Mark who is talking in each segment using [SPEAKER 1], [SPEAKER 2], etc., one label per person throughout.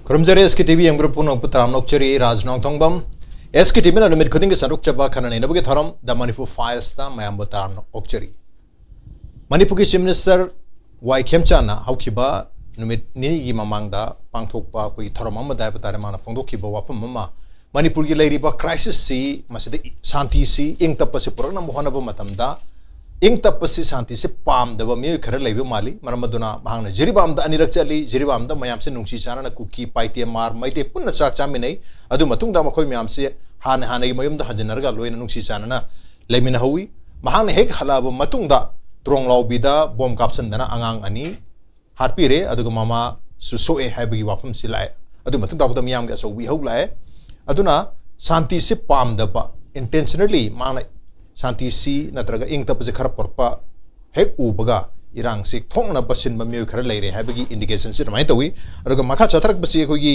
[SPEAKER 1] Kurumjare SKTV Group Punong Putram Nokcheri Raj NONGTHOMBAM SKTV na numit khuding saruk chaba khana ne nabuge thoram the Manipur files ta mayam butam okcheri Manipur ki Chief Minister Y Khemchana haukiba numit ni gi mamangda pangthokpa koi thoram amada patare mana phongdokkiba wapam mama Manipur gi leiriba crisis si maside shanti si ingtap se purak na mohana ba matamda ingtap si shanti se pam daba me khara leibe mali maramaduna bahangna jiribam da anirak chali jiribam da mayam se nungsi chana na kuki paite mar maite punna chak chaminai adu matung da makhoi mayam se han hanai mayum da hajanarga loina nungsi chana na leimina hawi mahangna hek halaba matung da trong lawbi da bom kapsan dana angang ani hatpire adu mama su soe haibagi wapam silai adu matung da da mayam ga so wi hoglai aduna shanti se pam daba intentionally mana Santi si natraga ing tapos khara porpa hek ubaga irang sik thong na basin ba myo khara leire habagi indication si ramai tawi aruga makha chatrak basi kogi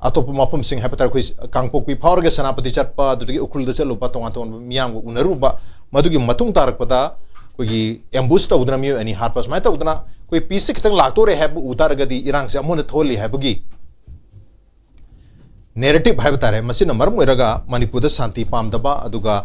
[SPEAKER 1] atop mapum sing hapatar koi kangpok pi power ga sanapati chatpa dugi ukul da chalu pa tong aton miyam unaruba madugi matung tarak pata kogi ambush ta udna myo ani harpas mai ta udna koi pisik tang laktore habu utarga di irang se amon tholi habagi narrative hai batare masina maram oiraga Manipur da shanti pamdaba aduga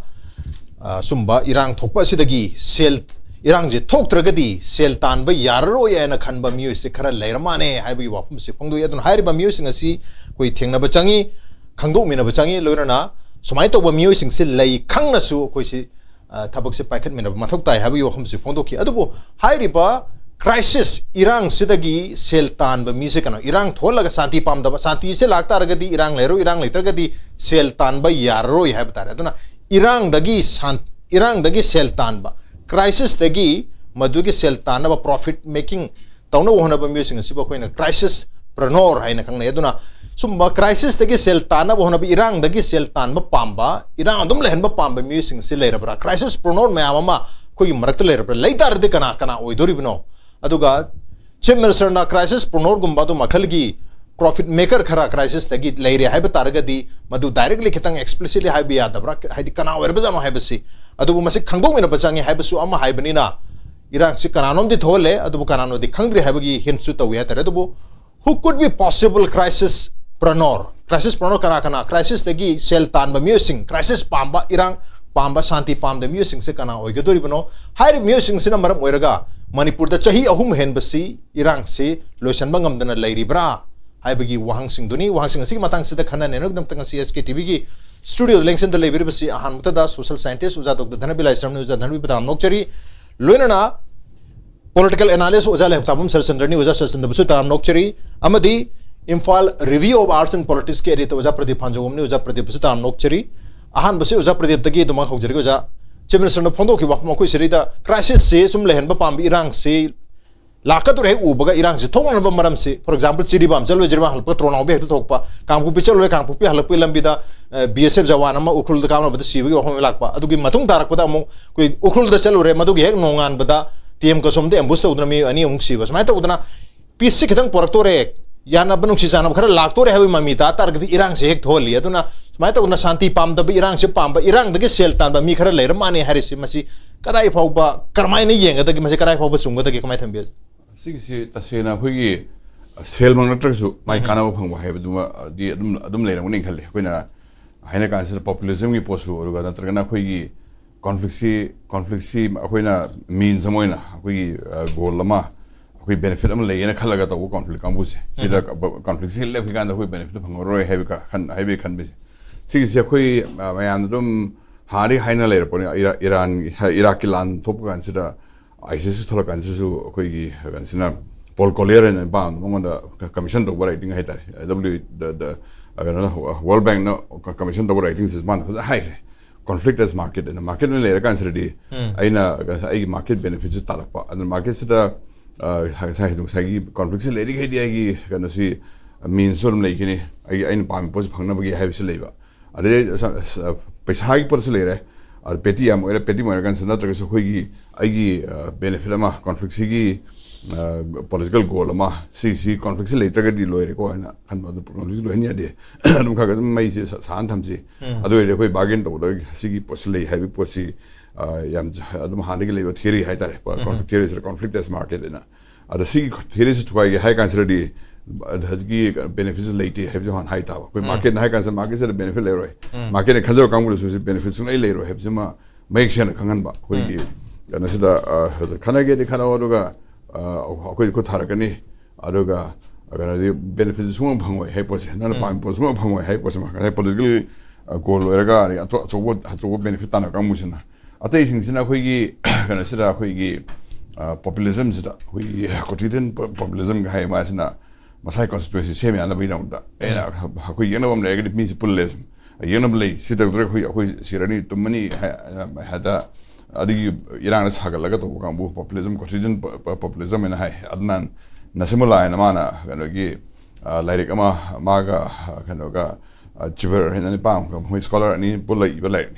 [SPEAKER 1] sumba irang thokpa sidagi sel irang je thoktragadi sel tanba yarro ya na khanba myu se khara leirmane haibi wapum se phongdu yadun hairiba myu sing asi koi thengna bachangi khangdo mina bachangi loirana somai to ba myu sing se lei khangna su koi si thabak se paikhat mina mathok tai haibi wapum se phongdo ki adubu hairiba crisis irang sidagi seltan ba mise kana irang tholaga shanti pamdaba shanti se lakta ragadi irang lero irang letragadi seltan ba yarro ya batare aduna irang dagi seltan ba crisis dagi madugi seltan ba profit making tawna wohna ba musing siba koina crisis preneur haina khangna aduna sumba crisis dagi seltan ba wohna ba irang dagi seltan ba pamba irang adum lehen ba pamba musing se leira crisis preneur mayama koi marakta leira leitar de kana kana oidori bino aduga Chief Minister na crisis preneur gumba do makhalgi profit maker khara crisis tagi leire haiba taragadi madu directly khitang explicitly haiba yadabra haidi kana werba jano haibasi adubu masik khangdong mina bachangi haibasu ama haibani na irang si kananom di thole adubu kanano di khangdri haibagi hinsu tawiya tare adubu who could be possible crisis preneur kana crisis tagi sel tan ba musing crisis pamba irang pamba shanti pam the musing se kana oigadori bano hairi musing sina maram oiraga Manipur da chahi ahum hen basi irang se loisan bangam dana lairibra haibagi wahang sing duni wahang sing sig matang sida khana nenok dam tang SKTV gi studio lengsen da laibir basi ahan muta da social scientist uza dr DHANABIR LAISHRAM ne uza DHANABIR badam nokchari loinana political analyst uza leptabum SHARATCHANDRA ni uza SHARATCHANDRA busu tam nokchari amadi Imphal review of arts and politics ke edit uza PRADIP PHANJOUBAM ne uza PRADIP busu tam nokchari ahan basi uza PRADIP tagi duma khojari uza Chief Minister na phondo ki wakma koi serida crisis se sum lehen ba pam irang se lakatur he ubaga irang se thongna ba maram se for example chiribam jalwe jirba halpa trona be thokpa kampu pichal le kampu pi halpa lambi da BSF jawan ama ukhul da kamna ba sibi ho lakpa adugi matung tarak pada amu koi ukhul da chalure madugi hek nongan bada TM ka somde ambush ta udna mi ani ung siba smai ta udna PC khitang poraktore yana banung sisana khara laktore hawi mamita targati irang se hek tholi aduna smai ta udna shanti pam da irang se pam ba irang da ge sel tan ba mi khara leir mani harisi masi kadai phauba karmai ne yenga da ge masi kadai phauba chunga da ge kamai thambi
[SPEAKER 2] sigisi tasena hoigi sel mang natrak su mai kana ba phangwa hai duma di adum leira ngin khalle koina haina kan se populism gi posu oruga natraga na hoigi conflict si koina mean samoina hoigi goal lama koi benefit am leina khalaga to conflict kambuse sida conflict si le kan da hoi benefit phangro heavy ka khan be sigisi koi mayan dum hari haina leira poni Iraq lan thop kan sida ISIS thola kan su koi gi kan sina Paul Collier and Bam monda commission to writing hai tare World Bank no commission to writing is man high conflict as market and the market ne leira kan sida di ai market benefits talapa and the market sida sai dung sai conflict se leiri khedi ai kan si means sort like ni ai pam pos phangna bagi hai se leiba ade paisa gi por se leire और पेटी मोर kan sana tra so khoi gi benefit ama conflict gi political goal ama si conflict le tra ga di loire ko na kan ma conflict lo nia de dum kha ga mai si san tham si adu re khoi bargain to do si gi posle hai bi posi yam adum han gi le theory hai ta conflict theory is conflict as market na ada si theory se thoi gi hai kan sra di Hajgi benefits later have Johan High Tower. Market high cancer markets at the benefit layer. Market a Kazo Congress with benefits later have Zima makes Shan Kangamba. We the Kanage de Kanawaga, Kotarakani, Adoga, benefits swamp Hangway, Hypos, none of my post swamp Hangway, Hypos, politically go regard, so what has to benefit Tanakamusina. A tasting Sinawigi, Kanasida Huigi. Populism is we quotidian populism high masina Masai constituency semi and we don't negative means populism a unibly sit of who Sirani to many had a Iran's Hagalaga Gambu populism quotidian populism and high Adnan Nasimula and Amana Ganogi like Maga Kanoga Chiver and any palm who scholar and in Pula Ibalai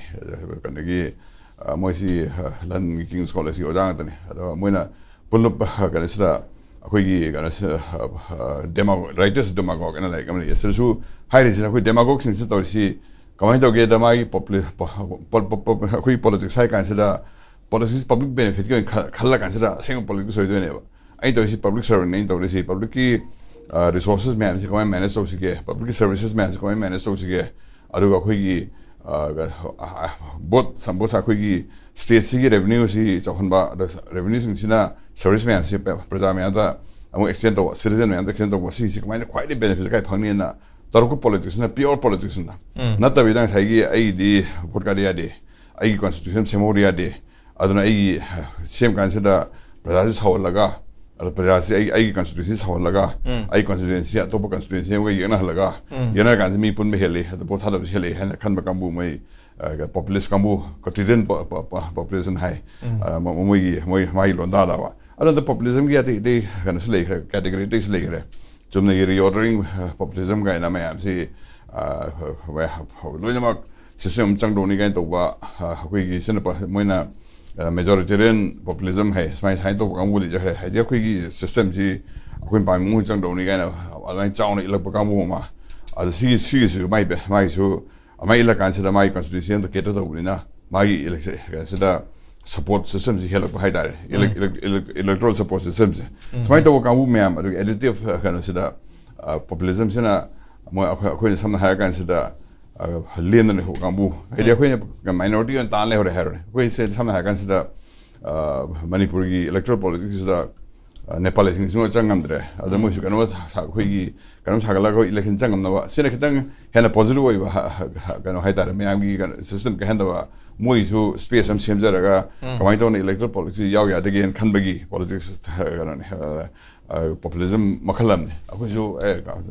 [SPEAKER 2] Kanagi Moisi London King Scholars or Jonathan, Muna Pulup Ganista, Aquigi Ganas writers demagogue and like Yesu high is a demagogues in Sitosi, Commander get the my politics, I consider politics public benefit going color consider single politics or doing I don't see public servant name to see public resources managed going managed so public services managed going managed so Aduaki. Both some both are quickly state revenues is often the revenues in Sina servicemen, Prazamiata, and extent of citizen and extent of what is quite the benefit of Pangina, Torco politics, and pure politics. Not the evidence I the Porcadia day, I constitution Semoria day, I don't know, same consider Prazis Holaga. I constituencies Holaga, I constituency at Topo constituency, Yana Yana me put me hilly, the both of hilly, and Kanbakambu, my populist Kambu, quotidian population high, my Londada. Another populism get they can slay category takes later. To the reordering populism guy, and I say, Lunamak system Changdoni to we send up Moina. Majoritarian populism has my hand of Gamuli, Hajaku system. When by Mujang Donigana, a line town Ilapacamuma, the seas might be my so I might consider my constitution to get to the winner, my consider support systems, electoral support systems. So my talk ma'am, additive consider populism in a more some higher consider. Lean and Hokambu. I minority and Tanle or Herod. We said some I consider Manipuri electoral politics the Nepalese in Changandre. Other most you can always Haki, Kanusagalago election Changam, Senatang had a positive way of Haita, Miami system can handle Moisu space and Shemzeraga, Kamaito electoral politics, Yaga again, Kanbagi politics, populism, Makalam,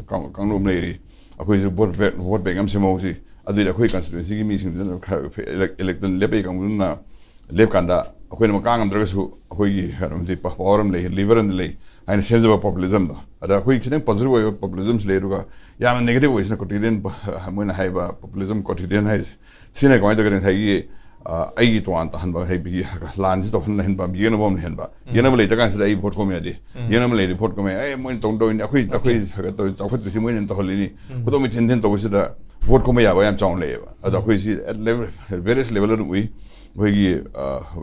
[SPEAKER 2] Kangum lady. Aku vote bang am semosi adu aku constituency meeting elected lepe kamuna lepkanda aku makang am drasu aku haram di forum le liberal le and sense of populism do ada aku kiten positive way of populism le ruga ya negative ways na quotidian moina haiba populism quotidian hai sine ko ida garen hai ai to an tahan ba hai bi lan ji to han hen ba yen bom hen ba yen le ta kan sai vote ko me adi yen le report ko me ai moin tong do ni aku to chau si moin to holini ko to mi ten ten to si da vote ko me ya ba yam chong le ba ada aku si at level various level we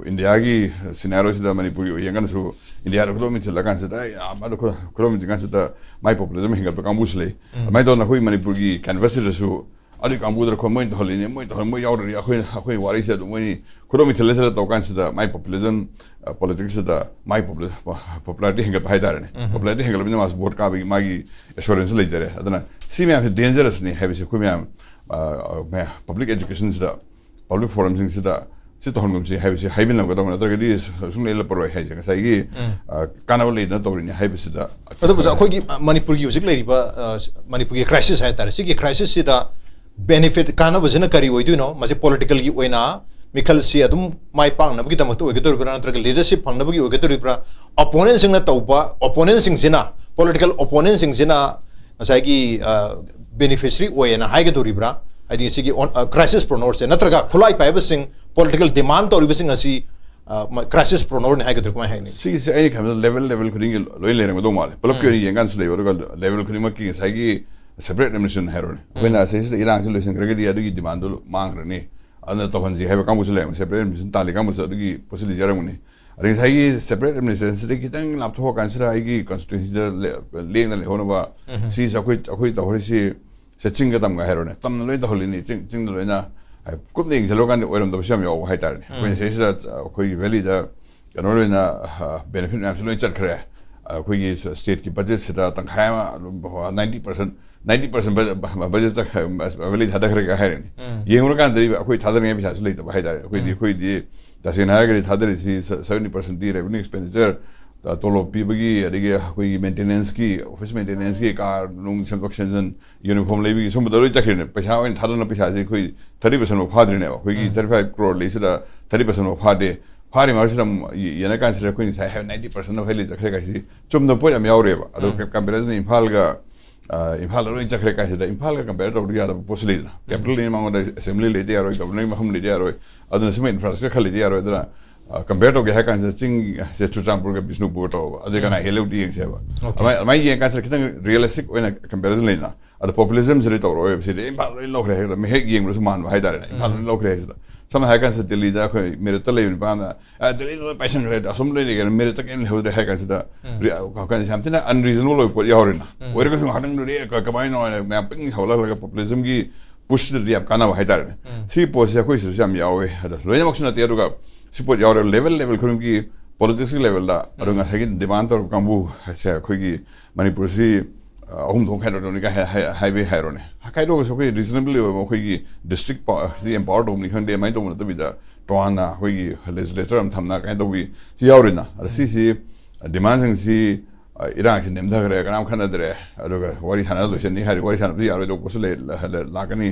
[SPEAKER 2] India gi scenario si da Manipuri yang kan so India ko mi la kan sa da ya ma ko mi kan sa da my populism hinga ba kan busle mai do na ko Manipur gi canvas so Ali Kambuder Common Holini, Moy Yauri, Akui Warisa, Winnie, Kuromi Telesa, Tokansida, my populism, politics, my popularity hang up Haidar, popularity hang up was board carving my assurance later. I don't know. See me as dangerously heavy Kumiam, public education, public forums in Sida, Sitohomsi, heavy, having a government authorities, soon elaborate hazing. As I can't not over in Habisida.
[SPEAKER 1] But was a Manipur music lady, Manipur crisis had that. Siki crisis benefit kana bazina kari wo do no mase political gi oina mikal si adum mai pang na bagi tamak to getor bra na leadership phang na bagi getor bra opponent sing na tauba opponent sing sina political opponent sing sina asai gi beneficiary oina hai getor bra I think sigi CRISIS-PRENEURS na traga khulai pai basing political demand to basing asi CRISIS-PRENEUR ne hai getor kuma hai ni
[SPEAKER 2] si se ai kam level khuding loi le rang do mal pelop ke yang se level khuding ma ki sai gi separate emission heron when I say the Iran solution gregadia do demand mangrani and the Tohanzi have a campus separate emission tali campus possibility ceremony ꯑꯗꯒꯤ ꯉꯁꯥꯏꯒꯤ separate ꯑꯦꯗꯃꯤꯅꯤꯁꯇ꯭ꯔꯦꯁꯟꯁꯤꯗ ꯈꯤꯇꯪ ꯂꯥꯞꯊꯣꯛꯑ ꯀꯥꯟꯁꯤꯗ ꯑꯩꯒꯤ ꯀꯟꯁꯇꯤꯇ꯭ꯌꯨꯟꯁꯤꯗ ꯂꯦꯡꯗꯅ ꯂꯩꯍꯧꯅꯕ ꯁꯤꯁꯦ ꯑꯩꯈꯣꯏ ꯇꯧꯍꯧꯔꯤꯁꯤ ꯁꯦ ꯆꯤꯡꯒ ꯇꯝꯒ ꯍꯥꯏꯔꯣꯅꯦ ꯇꯝꯅ ꯂꯣꯏꯅ ꯇꯧꯍꯜꯂꯤꯅꯤ ꯆꯤꯡꯗ ꯂꯣꯏꯅ ꯀꯨꯞꯅ ꯌꯦꯡꯁꯤꯜꯂꯨꯀꯥꯟꯗ ꯑꯣꯏꯔꯝꯗꯕꯁꯨ ꯌꯥꯝ ꯌꯥꯎꯕ ꯍꯥꯏꯇꯥꯔꯦꯅꯦ ꯑꯩꯈꯣꯏꯅ ꯁꯤꯁꯤꯗ ꯑꯩꯈꯣꯏꯒꯤ ꯚꯦꯂꯤꯗ ꯀꯩꯅꯣ ꯂꯣꯏꯅ ꯕꯦꯅꯤꯐꯤꯠ ꯃꯌꯥꯝꯁꯨ ꯂꯣꯏꯅ ꯆꯠꯈ꯭ꯔꯦ ꯑꯩꯈꯣꯏꯒꯤ ꯁ꯭ꯇꯦꯠꯀꯤ ꯕꯖꯦꯠꯁꯤꯗ ꯇꯪꯈꯥꯏ ꯑꯃ 90% ꯕꯖꯦꯠ ꯚꯦꯂꯤ ꯊꯥꯗꯈ꯭ꯔꯦꯒ ꯍꯥꯏꯔꯅꯤ ꯌꯦꯡꯉꯨꯔꯀꯥꯟꯗꯗꯤ ꯑꯩꯈꯣꯏ ꯊꯥꯗꯅꯤꯡꯉꯥꯏ ꯄꯩꯁꯥꯁꯨ ꯂꯩꯇꯕ ꯍꯥꯏꯇꯥꯔꯦ ꯑꯩꯈꯣꯏꯗꯤ ꯇꯁꯦꯡꯅ ꯍꯥꯏꯔꯒꯗꯤ ꯊꯥꯗꯔꯤꯁꯤ 70%ꯗꯤ ꯔꯦꯚꯦꯅ꯭ꯌꯨ ꯑꯦꯛꯁꯄꯦꯟꯗꯤꯆꯔ ꯇꯣꯂꯣꯞ ꯄꯤꯕꯒꯤ ꯑꯗꯒꯤ ꯑꯩꯈꯣꯏꯒꯤ ꯃꯦꯟꯇꯦꯅꯦꯟꯁꯀꯤ ꯑꯣꯐꯤꯁ ꯃꯦꯟꯇꯦꯅꯦꯟꯁꯀꯤ ꯀꯥꯔ ꯅꯨꯡ ꯁꯦꯝꯗꯣꯛ ꯁꯦꯝꯖꯤꯟ ꯌꯨꯅꯤꯐꯣꯔꯝ ꯂꯩꯕꯒꯤ ꯁꯨꯝꯕꯗ ꯂꯣꯏ ꯆꯠꯈ꯭ꯔꯦꯅꯦ ꯄꯩꯁꯥ ꯑꯣꯏꯅ ꯊꯥꯗꯅ ꯄꯩꯁꯥꯁꯤ ꯑꯩꯈꯣꯏ 30% ꯐꯥꯗ꯭ꯔꯤꯅꯦꯕ ꯑꯩꯈꯣꯏꯒꯤ 35 crore ꯂꯩꯁꯤꯗ 30% ꯐꯥꯗꯦ ꯐꯥꯔꯤ ꯃꯔꯛꯁꯤꯗ ꯌꯦꯡꯉ ꯀꯥꯟꯁꯤꯗ ꯑꯩꯈꯣꯏ ꯉꯁꯥꯏ ꯍꯥꯏꯕ 90% ꯑꯣꯐ ꯚꯦꯂꯤ ꯆꯠꯈ꯭ꯔꯦ ꯀꯥꯏꯁꯤ ꯆꯨꯝꯗꯕ ꯄꯣꯠ ꯌꯥꯝ ꯌꯥꯎꯔꯦꯕ ꯑꯗꯣ ꯀꯝꯄꯦꯔꯤꯖꯟ ꯏꯝꯐꯥꯜꯗ ꯂꯣꯏ ꯆꯠꯈ꯭ꯔꯦ ꯀꯥꯏꯁꯤꯗ ꯏꯝꯐꯥꯜꯒ ꯀꯝꯄꯦꯌꯔ ꯇꯧꯕꯗꯤ ꯌꯥꯗꯕ ꯄꯣꯠꯁꯨ ꯂꯩꯗꯅ ꯀꯦꯄꯤꯇꯦꯜꯅꯤ ꯃꯉꯣꯟꯗ ꯑꯦꯁꯦꯝꯕ꯭ꯂꯤ ꯂꯩꯇ ꯌꯥꯔꯣꯏ ꯒꯕꯔꯅꯔꯒꯤ ꯃꯐꯝ ꯂꯩꯇ ꯌꯥꯔꯣꯏ ꯑꯗꯨꯅ ꯁꯨꯝꯕ ꯏꯟꯐ꯭ꯔꯥꯁ꯭ꯇ꯭ꯔꯛꯆꯔ ꯈꯔ ꯂꯩꯇ ꯌꯥꯔꯣꯏ ꯑꯗꯨꯅ ꯀꯝꯄꯦꯌꯔ ꯇꯧꯒꯦ ꯍꯥꯏ ꯀꯥꯟꯁꯤꯗ ꯆꯤꯡꯁꯦ ꯆꯨꯔꯆꯥꯟꯄꯨꯔꯒ ꯕꯤꯁꯅꯨꯄꯨꯔ ꯇꯧꯕ ꯑꯗꯨ ꯀꯅꯥ ꯍꯦꯜꯂꯦꯕꯨꯗꯤ ꯌꯦꯡꯁꯦꯕ ꯑꯗꯨꯃꯥꯏꯅ ꯌꯦꯡ ꯀꯥꯟꯁꯤꯗ ꯈꯤꯇꯪ ꯔꯤꯌꯦꯂꯤꯁꯇꯤꯛ ꯑꯣꯏꯅ ꯀꯝꯄꯦꯔꯤꯖꯟ ꯂꯩꯅ ꯑꯗꯣ ꯄꯣꯄꯨꯂꯤꯖꯝꯁꯤꯗꯤ ꯇꯧꯔꯛꯑꯣꯏꯕ ꯁꯤꯗꯤ ꯏꯝꯐꯥꯜ ꯂꯣꯏꯅ ꯂꯧꯈ꯭ꯔꯦ ꯍꯥꯏꯕꯗ ꯍꯦꯛ ꯌꯦꯡꯕꯗꯁꯨ ꯃꯥꯟꯕ ꯍꯥꯏꯇꯥꯔꯦꯅꯦ ꯏꯝꯐꯥꯜ ꯂꯣꯏꯅ ꯂꯧꯈ꯭ꯔꯦ ꯍꯥꯏꯁꯤꯗ ꯁꯝꯅ ꯍꯥꯏꯔ ꯀꯥꯟꯁꯤꯗ ꯗꯦꯜꯂꯤꯗ ꯑꯩꯈꯣꯏ ꯃꯦꯔꯤꯠꯇ ꯂꯩꯕ ꯅꯨꯄꯥꯅ ꯗꯦꯜꯂꯤꯗ ꯂꯣꯏ ꯄꯥꯏꯁꯟꯈ꯭ꯔꯦ ꯑꯁꯣꯝ ꯂꯣꯏ ꯂꯩꯒꯦ ꯃꯦꯔꯤꯠꯇ ꯀꯩꯝ ꯂꯩꯍꯧꯗ꯭ರೆ ꯍꯥꯏ ꯀꯥꯟꯁꯤꯗ ꯌꯥꯝ ꯊꯤꯅ ꯑꯟꯔꯤꯖꯅꯦꯕꯜ ꯑꯣꯏꯕ ꯄꯣꯠ ꯌꯥꯎꯔꯤꯅ ꯑꯣꯏꯔꯒꯁꯨ ꯉꯥꯏꯍꯥꯛꯇꯪꯗꯨꯗꯤ ꯀꯃꯥꯏꯅ ꯃꯌꯥꯝ ꯄꯤꯛꯅ ꯍꯧꯒꯠꯂꯒ ꯄꯣꯄꯨꯂꯤꯖꯝꯒꯤ ꯄꯨꯁꯇꯨꯗꯤ ꯌꯥꯝ ꯀꯥꯟꯅꯕ ꯍꯥꯏꯇꯥꯔꯦꯅꯦ ꯁꯤ ꯄꯣꯠꯁꯦ ꯑꯩꯈꯣꯏ ꯁꯤꯗꯁꯨ ꯌꯥꯝ ꯌꯥꯎꯋꯦ ꯑꯗꯣ ꯂꯣꯏꯅꯃꯛꯁꯨ ꯅꯠꯇꯦ ꯑꯗꯨꯒ ꯁꯤ ꯄꯣꯠ ꯌꯥꯎꯔꯦ ꯂꯦꯚꯦꯜ ꯈꯨꯗꯤꯡꯒꯤ ꯄꯣꯂꯤꯇꯤꯛꯁꯀꯤ ꯂꯦꯚꯦꯜꯗ ꯑꯗꯣ ꯉꯁꯥꯏꯒꯤ ꯗꯤꯃꯥꯟ ꯇꯧꯔꯕ ꯀꯥꯡꯕꯨꯁꯦ ꯑꯩꯈꯣꯏꯒꯤ ꯃꯅꯤꯄꯨꯔꯁꯤ ꯑꯍꯨꯝ ꯊꯣꯛꯅ ꯈꯥꯏꯗꯣꯛꯇꯧꯅꯤ ꯍꯥꯏꯕ ꯍꯥꯏꯔꯣꯅꯦ ꯈꯥꯏꯗꯣꯛꯑꯒꯁꯨ ꯑꯩꯈꯣꯏ ꯔꯤꯖꯅꯦꯕꯜꯂꯤ ꯑꯣꯏꯕ ꯑꯩꯈꯣꯏꯒꯤ ꯗꯤꯁꯇ꯭ꯔꯤꯛ ꯑꯦꯝꯄꯥꯋꯔ ꯇꯧꯕꯅꯤ ꯈꯪꯗꯦ ꯑꯗꯨꯃꯥꯏꯅ ꯇꯧꯕ ꯅꯠꯇꯕꯤꯗ ꯇꯣꯉꯥꯟꯅ ꯑꯩꯈꯣꯏꯒꯤ ꯂꯦꯖꯤꯁꯂꯦꯆꯔ ꯑꯃ ꯊꯝꯅ ꯀꯃꯥꯏꯅ ꯇꯧꯕꯤ ꯁꯤ ꯌꯥꯎꯔꯤꯅ ꯑꯗ ꯁꯤꯁꯤ ꯗꯤꯃꯥꯟꯁꯤꯡꯁꯤ ꯏꯔꯥꯡꯁꯤ ꯅꯦꯝꯊꯈ꯭ꯔꯦ ꯀꯅꯥꯝ ꯈꯟꯅꯗ꯭ꯔꯦ ꯑꯗꯨꯒ ꯋꯥꯔꯤ ꯁꯥꯟꯅ ꯂꯣꯏꯁꯟꯅꯤ ꯍꯥꯏꯔꯤ ꯋꯥꯔꯤ ꯁꯥꯟꯅꯕꯁꯨ ꯌꯥꯔꯣꯏꯗꯧꯕ ꯄꯣꯠꯁꯨ ꯂꯥꯛꯀꯅꯤ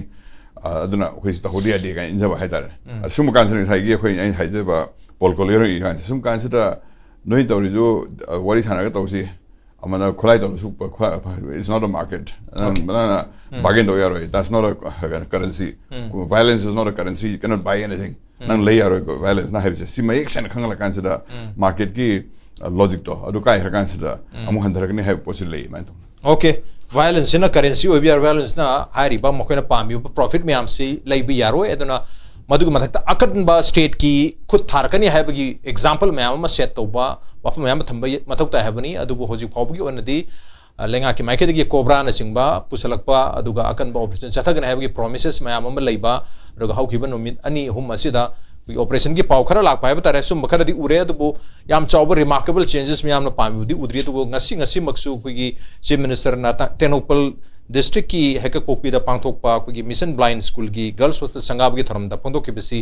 [SPEAKER 2] ꯑꯗꯨꯅ ꯑꯩꯈꯣꯏꯁꯤ ꯇꯧꯍꯧꯗ ꯌꯥꯗꯦ ꯀꯥꯏꯅ ꯏꯟꯖꯕ ꯍꯥꯏꯇꯥꯔꯦ ꯁꯨꯝꯕ ꯀꯥꯟꯁꯤꯗ ꯉꯁꯥꯏꯒꯤ ꯑꯩꯈꯣꯏ ꯑꯩꯅ ꯍꯥꯏꯖꯕ ꯄꯣꯜ ꯀꯣꯂꯤꯌꯔ ꯏ ꯀꯥꯟꯁꯦ ꯁꯨꯝ ꯀꯥꯟꯁꯤꯗ ꯅꯣꯏ ꯇꯧꯔꯤꯗꯨ ꯋꯥꯔꯤ ꯁꯥꯟꯅꯔꯒ ꯇꯧꯁꯤ ꯑꯃꯅ ꯈꯨꯠꯂꯥꯏ ꯇꯧꯔꯁꯨ ꯏꯠꯁ ꯅꯣꯠ ꯑ ꯃꯥꯔꯀꯦꯠ ꯅꯪꯅ ꯕꯥꯔꯒꯦꯟ ꯇꯧ ꯌꯥꯔꯣꯏ that's not a currency violence is not a currency you cannot buy anything ꯅꯪ ꯂꯩ ꯌꯥꯔꯣꯏ ꯚꯥꯏꯂꯦꯟꯁꯅ ꯍꯥꯏꯕꯁꯦ ꯁꯤ ꯃꯌꯦꯛ ꯁꯦꯡꯅ ꯈꯪꯍꯜꯂꯀꯥꯟꯁꯤꯗ ꯃꯥꯔꯀꯦꯠꯀꯤ ꯂꯣꯖꯤꯛꯇꯣ ꯑꯗꯨ ꯀꯥꯏꯈ꯭ꯔꯀꯥꯟꯁꯤꯗ ꯑꯃꯨꯛ ꯍꯟꯊꯔꯛꯀꯅꯤ ꯍꯥꯏꯕ ꯄꯣꯠꯁꯤ ꯂꯩ ꯑꯗꯨꯃꯥꯏꯅ ꯇꯧꯅ
[SPEAKER 1] Okay, violence in a currency or violence na hariba mokena pami profit myamsi laibi yaro eduna madu mathakta akanba state ki khud tharkani haibagi example myam ma set toba wafam myam thamba mathokta haibani adubu hoji phawbagi onadi lenga ki maike degi cobra na singba pusalakpa aduga akanba operation chathagana haibagi promises myam ma laiba aduga haukiba nomit ani hum asida operation ki paw khara lak pai batare sum khara di ure adubu yam chawba remarkable changes myam na pami di udri adubu ngasi maksu ki chief minister na tenopal district ki hekak pokpi da pangthokpa ki mission blind school ki girls hostel sangab ki tharam da pondok ki bisi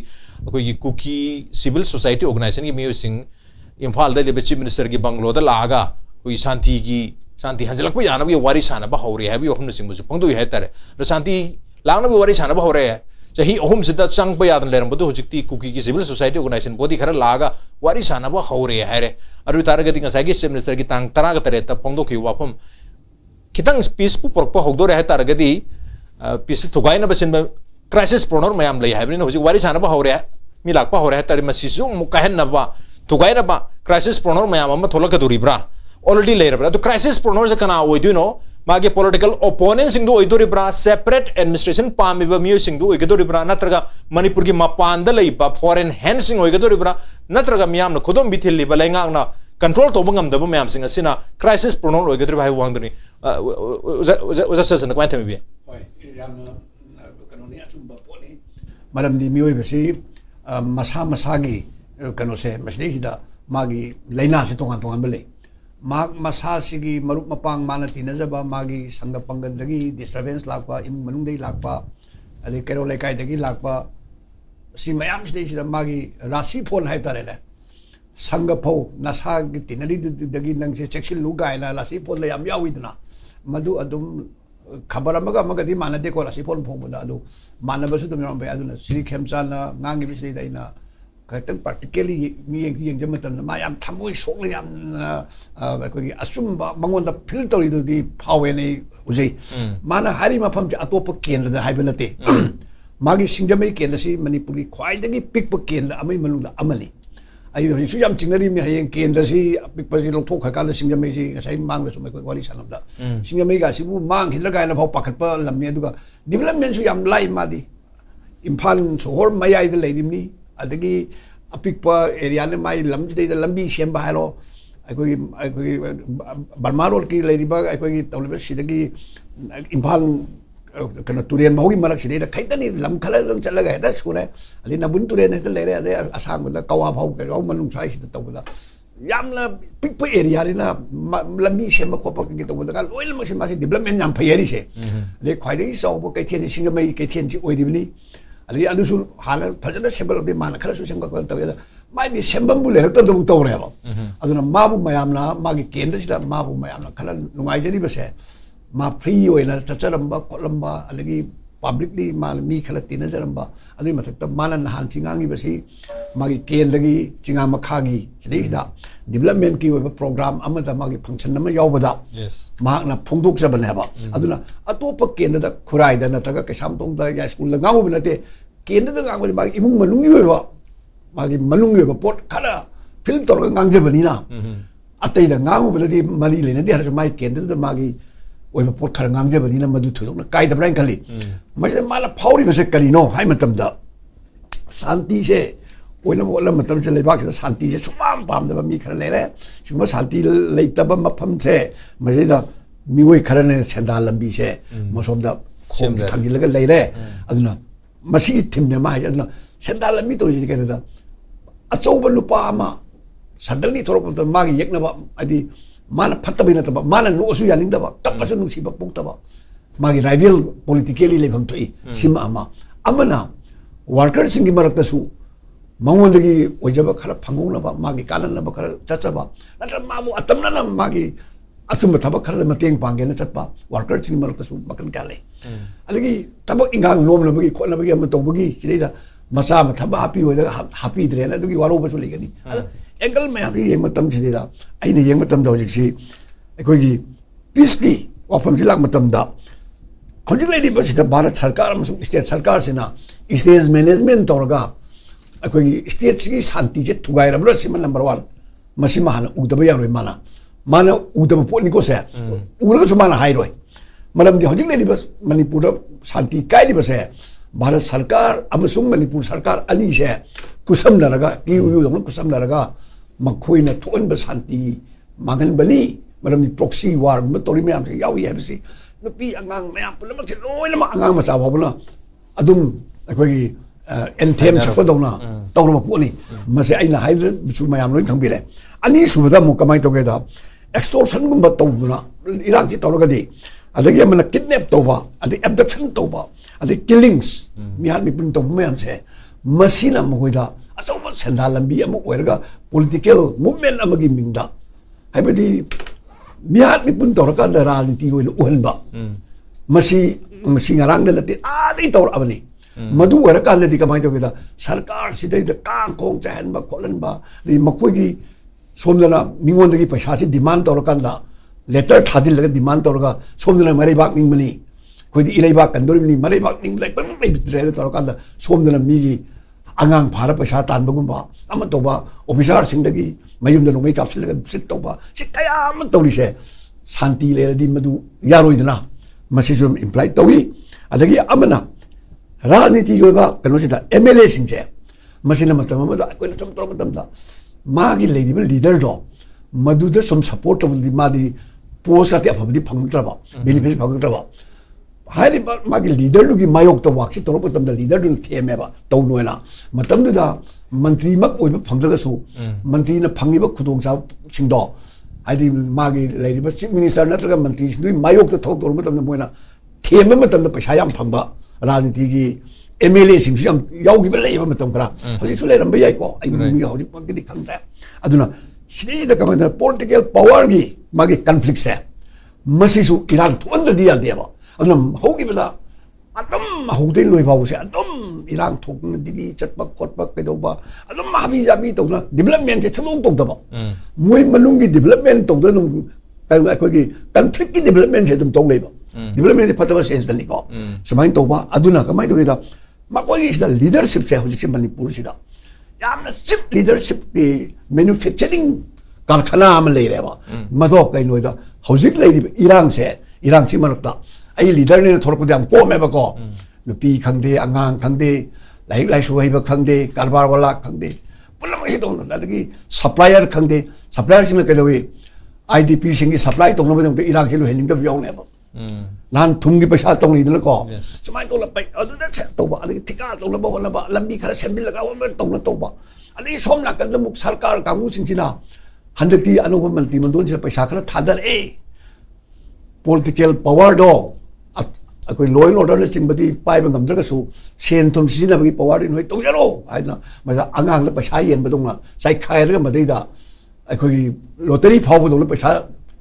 [SPEAKER 1] ki kuki civil society organization ki miyosing imphal da lebe chief minister ki banglo da laga ki shanti hanjalak pa yana bi wari sana ba hore ha bi ohum sing bu pongdo hi tare ro shanti langna bi wari sana ba hore chahi ohum sida chang pa yadan leram bodu hojikti kuki ki civil society organization bodi khara laga wari sana ba hore ha re aru taragati ngasai ki chief minister ki tang tara ga tare ta pongdo ki wafam kitang peace pu pork pa hogdo re ha taragati peace thugai na basin crisis pronor mayam lei ha bini hojik wari sana ba hore mi lak pa hore ha tari masisu mukahen na ba thugai na ba crisis pronor mayam ma tholaka duri bra already layer bra to crisis pronors kana oidu no mage political opponents sing do oidori bra separate administration pami ba miyo sing do oidori bra natraga manipur ki mapan da lei ba foreign hands sing oidori bra natraga miyam na khodom bithilli ba lenga na control to bangam da ba miyam sing asina crisis pronor oidori ba wangdoni uza sasa na kwanta mi bi
[SPEAKER 3] hoi yam kanoni achumba poni madam di miyo besi masagi kano se masdi hida magi leina se tongan bele masasigi marup mapang mana tinajaba magi sangga panggandagi disturbance lakpa imung manungdai lakpa ade kero lekai dagi lakpa si mayam stage da magi rasi phone hai tarele sangga pho nasa gi tinari dagi nang se cheksil lugai la rasi phone le yam yawidna madu adum khabar amaga di mana de ko rasi phone phong da adu mana basu dum yam ba adu na sri khemcha na ngangi bisli dai na kaitang particularly mi yang jamatan ma yam thamoi sok le yam ko gi asumba mangon da filter idu di phawe nei ujei mana hari ma pham atop ken da haibenate magi singjamai ken si manipuri khwai dagi pick pa ken amai manung da amali ayu su yam chingnari mi hayeng ken da si pick pa si lokthok kha ka singjamai si ngasai mang da sumai ko wali sanam da singjamai ga si bu mang hidra ga na phau pakhat pa lamni aduga development su yam lai ma di imphal sohor mayai da leidimni adagi apikpa area ne mai lamjidei da lambi semba hairo aikoi Burma road ki leiriba aikoi tawliba sidagi Imphal kana turen baugi marak sidei da khaitani lam khala dang chalaga heda sure ali nabun turen heda lere ade asang da kawa bhau ka raw manung sai sida tawda yamla pikpa area rina lambi semba khopa ki tawda ka loil ma semba si development yam phayari se le khwaidai so bo kai thien singamai kai thien ji oidibni ali alusu hala phajana sembal bi man khala su semba ko tawda mai di sembam bu le ta du tawre ba aduna mabu mayamna magi kendra sida mabu mayamna khala nungai jani ba se ma free oina chacharamba kolamba alagi publicly mal mi khala tinajaramba adui mathakta manan han chingangi basi magi kendagi chinga makhagi sidida development ki oiba program amada magi function nama yawbada mak na phongdok jabane ba aduna atopa kendada khurai da nataga kesam tong da ya school la ngawu binate kendada ngawu magi imung malungi oiba magi malungi oiba pot khala filter ngangjabani na atai da ngawu biladi mali lene de har mai kendada magi oiba pot khara ngangjabani na madu thulok kai da brain khali mai mala phauri base kali no hai matam da santi se oina bola matam se lebak se santi se chupam pam da mi khara lere sima santi leita ba mafam se mai da mi oi khara ne senda lambi se mosom da khom thangi laga leire aduna masi thim ne mai aduna senda lambi to ji kana da achouba lupa ama sadalni thorop da magi yekna ba adi mana fattabi na taba mana no su yaning daba kapasu nu siba pok taba magi rival politically lebam toi sima ama amana worker singi marakta su mangondagi ojaba khala phangona ba magi kalan ba khala chachaba natra mamu atamna na magi achumba thaba khala mateng pange na chatpa worker singi marakta su makan kale alagi tabak ingang nom na bagi khona bagi am tobagi sidida masa ma thaba happy oida happy dre na dugi waro ba su legani angle me abi yeng matam sidida aina yeng matam da hojiksi aikogi peace ki wafam jilak matam da hojik lady ba sida bharat sarkar amasung state sarkar sina state management torga aikogi state ki shanti je thugai rabra sima number 1 masima hana udaba yaroi mana udaba pot ni ko se uraga su mana hai roi malam di hojik lady ba manipur shanti kai di ba se bharat sarkar amasung manipur sarkar ani se kusam naraga ki uyu dong kusam naraga makhoi na thon ba shanti mangan bali malam ni proxy war ma tori me am se yawi ha bisi nupi angang me am pula mak loi lama angang ma chawa bula adum akhoi anthem chakpa dong na tawra pu ni ma se aina hai bisu mayam loi khang bire ani subada mo kamai to ge da extortion gum ba tawna iraq ki tawra ga di adagi amana kidnap tawba adi abduction tawba adi killings mi han mi pun to me am se masina moida achouba senda lambi ama oiraga political movement amagi mingda haibadi mihat mi pun toraka da rajniti oina uhanba masi ngarang da lati adi tor abani madu oiraga lati kamai to gida sarkar sidai da kang kong chahan ba kholan ba ri makoi gi somdana mingon gi paisa chi demand toraka da letter thadil laga demand toraka somdana mari bak ning mani koi di ilai bak kandori ni mari bak ning lai pa mai bitre toraka da somdana mi gi angang phara paisa tan bagumba ama toba officer singdagi mayum da nomai kapsil ga sit toba sikaya am tawli se shanti le di madu yaroidana masisum imply tawi adagi amana rajniti yoba kano sida MLA singje masina matam amada ko na tom tom da magi lady leader do madu da some support of the madi post ka te afabdi phangtraba benefit phangtraba hari magi leader du gi mayok to waksi toro patam da leader du theme ba to noina matam du da mantri mak oi ba phangdaga su mantri na phangi ba khudong sa singdo hari magi lady ba chief minister na traga mantri du mayok to thok toro matam na moina theme matam da paisa yam phangba rajniti gi MLA sing yam yaugi ba lei ba matam kra hari su le ram ba yai ko ai mi hori pa gi khangda aduna sidi da kamana political power gi magi conflict se masisu iran thon da dia deba adum hogi bela adum hogdei loi bau se adum irang thok na dili chatpa khotpa kedoba adum habi jabi to na development se chulong tok da ba moi manung gi development tok da nung kai ko gi conflict gi development se dum tok lei ba development de pataba sense da ni ko sumai to ba aduna kamai to da ma ko is the leadership se hojik se manipur si da yamna chip leadership ki manufacturing karkhana am lei re ba ma do kai noi da hojik lei irang si manakta ai leader ne thorko dam ko me ba ko nupi khangde angang khangde lai su hai ba khangde karbar wala khangde पुनः मैं तो ना लगी supplier खंडे supplier Singh के लिए IDP Singh की supply तो ना बंदे इराक के लोग हेलिंग तो बियाह नहीं अब लान तुम की पैसा तो नहीं दिल को सुमाई तो लग पाई अदु दे तो बा अदु ठिका तो ना बोल ना बा लंबी खरा सेंबिल लगा वो तो ना तो बा अदु सोम ना कर मुख सरकार कांगू सिंचिना हंदती अनुप मंत्री मंडल से पैसा खरा थादर ए political power do akoi law and order chingba pai ba ngam dra su sen thum sina ba power in hoi to jaro aina ma angang la paisa yen ba dong na sai khai ra ma dei da akoi lottery phau ba dong la paisa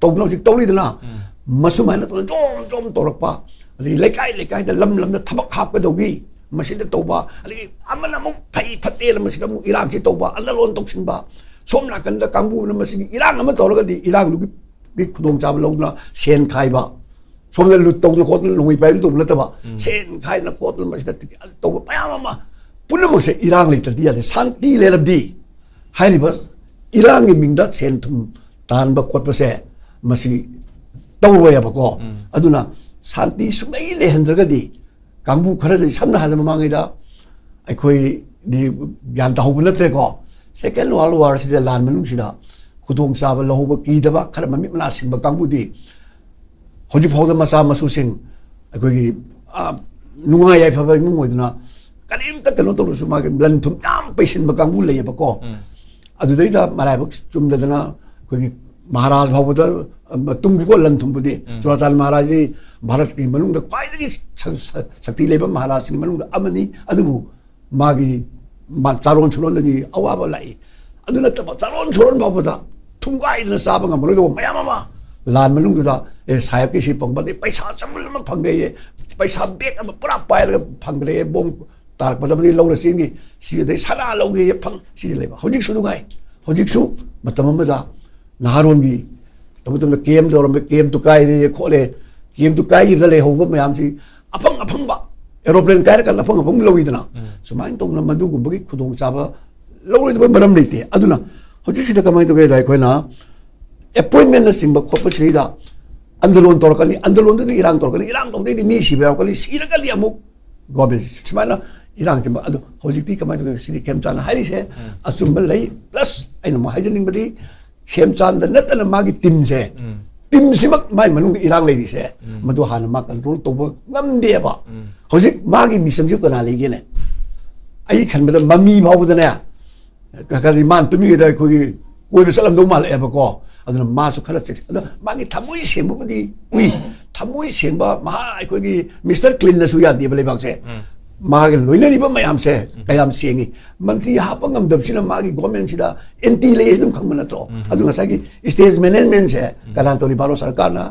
[SPEAKER 3] to no jik to ni da na masu ma na to jom to rak pa ali lekai da lam da thabak hap ka do gi masi da to ba ali amana mu phai phate la masi da mu irang ji to ba alla lon tok sin ba som na kan da kangbu na masi irang ama to ga di irang lu gi khudong cha ba lo na sen khai ba som le lu to na khot lungui pai lu to la ta ba sen khai na khot la masi da to ba pa ma puna mo se irang le ta dia le santi le la di hai ri ba irang gi ming da sen thum tan ba khot ba se masi to ro ya ba ko aduna santi su mai le han dra ga di kangbu khara de samna ha ma ngai da ai khoi di yan ta hu na tre ko second world war si de lan manung si da khudong sa ba lo ba ki da ba khara ma mi na sin ba kangbu di hoji phau da ma sa ma su sin ai khoi gi nunga yai pha ba mu ngoi na kalim ta kan to su ma ge lan thum yam pe sin ba kangbu le ba ko adu dei da marai ba chum da na khoi gi महाराज भाव तुम भी को लन तुम बुद्धि चुराचाल महाराज जी भारत की मनुंग क्वाइदगी शक्ति लेब महाराज की मनुंग अमनी अदुबु मागी चारोन छुरोन दी अवाब लाई अदु नतब चारोन छुरोन भावदा थुंगाई न साब ngam लो मयाम मा लान मनुंग दा ए साहेब की सी पंग बदे पैसा चमल म फंगे ये पैसा बेक अब पूरा पायर फंगरे बोम तार पदबदी लौर सिंगी सी दे सला लौगे ये फंग सी लेबा होजिक सुदु गाय होजिक सु मतम मजा नारोंगी तब केम दौरम केम तो काय रे खोले केम तो काय ले होब मयाम सी अफंग बा एरोप्लेन काय का अफंग लौइदना सुमाइन तो मदु गुबगी खुदोंग चाबा लौइद मरम लेते अदुना होजि सिदा कमाइ तो गय दाइ खोइना अपॉइंटमेंट न सिंब खोप सिदा अंदलोन तोरकनी अंदलोन दि इरांग तो दि मी सिबा कली सिरकली अमुक गोबे सुमाइना इरांग जब अदु होजिति कमाइ तो सिदि केम चाना हारि से असुम लई प्लस आइन म हाइजनिंग बदि खेमचांद नतन मागी टीम सिमक माइ मनुंग इरांग लेदि से मदु हान मा कंट्रोल तोब ngam बा होजिक मागी मिशन जि कना लेगेने आई खनबद मम्मी भावदने ककली मान तुमि दा खोगी कोइ बसलम दो माल एबा को अदन मा सु खरा चेक अद मागी थमुइ सेमबदी उइ थमुइ सेमबा मा खोगी मिस्टर क्लीन नसु या देबले लेबाक से मागे लोइनरिबा मयाम से कयाम सेंगी मंत्री हाप ngam दबसिना मागी गवर्नमेंट सिदा एंटी लेस दम खंगमन तो अदु ngसागी स्टेज मैनेजमेंट से कलान तोरी बारो सरकार ना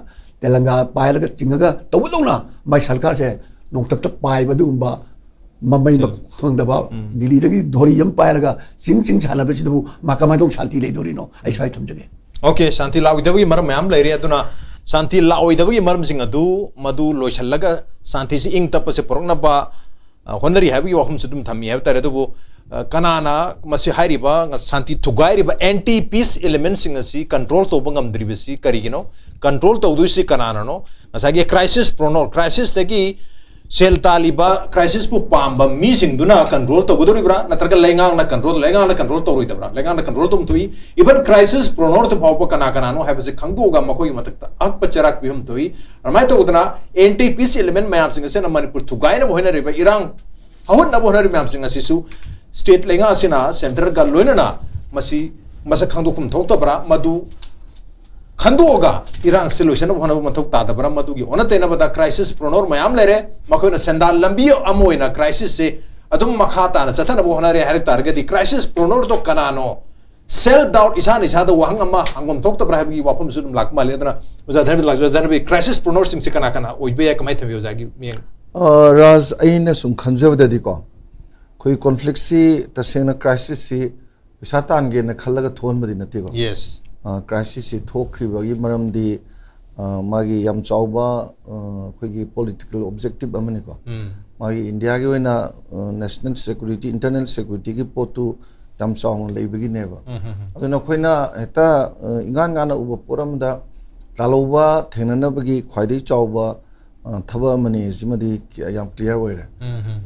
[SPEAKER 3] तेलंगा पायर का चिंगगा तबुदोना माई सरकार से नोंतक पाइ बदुबा मम्मई खंगदबा दिल्ली दगी धोरी यम पायरगा चिंग छाना बसिदबु माकमाय दो शांति ले दोरिनो आई स्वाइ थमजगे
[SPEAKER 1] ओके शांति लाउदबगी मरम मयाम लेरे अदुना शांति लाउदबगी मरम सिंग अदु मदु लोइछलगा शांति से इंग तप से परनबा होनरी हाबी वहम से तुम थमी है तरे तो कनाना मसे हाइरिबा शांति थुगाइरिबा एंटी पीस एलिमेंट सिंग असि कंट्रोल तो बंगम द्रिबसी करिगिनो कंट्रोल तो दुसि कनाना नो नसागे क्राइसिस प्रोनोर क्राइसिस तगी सेल तालिबा क्राइसिस पु पाम्बा मी सिंग दुना कंट्रोल तो गुदरिब्रा नतरगा लेंगांग ना कंट्रोल तो रोइतब्रा लेंगांग ना कंट्रोल तुम तुई इवन क्राइसिस प्रोनोर तो पाव कना कनानो हाबसे खंगदोगा मखोई मतकता अक पचराक बिहम तुई रमाय तो उदना एंटी पीस एलिमेंट मयाम सिंग से न मणिपुर थुगाइना होइना रिबा इरांग हवन न बोहना रिबा सिंग असिसु स्टेट लेंगा सिना सेंटर का लोइना मसी मसा खंगदोकुम थोक्तब्रा मदु खंदोगा इरांग सोल्यूशन होना मथोक तादबरा मदुगी ओनतेना बदा क्राइसिस प्रोनोर मयाम लेरे मखोना सेंदाल लंबी अमोइना क्राइसिस से अदुम मखाता न चथन बोहना रे हरि टारगेट क्राइसिस प्रोनोर तो कनानो सेल्फ डाउट इसान इसादा वहंग अम्मा हंगम थोक्तब्रा हबगी वाफम सुदुम लाक मालेदना उजा धरबी क्राइसिस प्रोनोर सिंग से कना ओइबे या कमाइ थबि उजागी मियंग
[SPEAKER 4] राज अइना सुम खंजबददि को कोई कॉन्फ्लिक्ट सी तसेना क्राइसिस सी विसातान गे न खलगा थोन बदि नति को
[SPEAKER 1] यस
[SPEAKER 4] क्राइसिस से थोक्रिबगी मरमदी मागी याम चाउबा कोई पॉलिटिकल ऑब्जेक्टिव अमने को मागी इंडिया के वना नेशनल सिक्योरिटी इंटरनल सिक्योरिटी की पोतु याम चाउन लेबगी नेबा अदुना खोइना हेता इंगान गाना उब पोरमदा तालौबा थेननबगी ख्वाइदै चाउबा थबा मनी जिमदी याम क्लियर ओइरे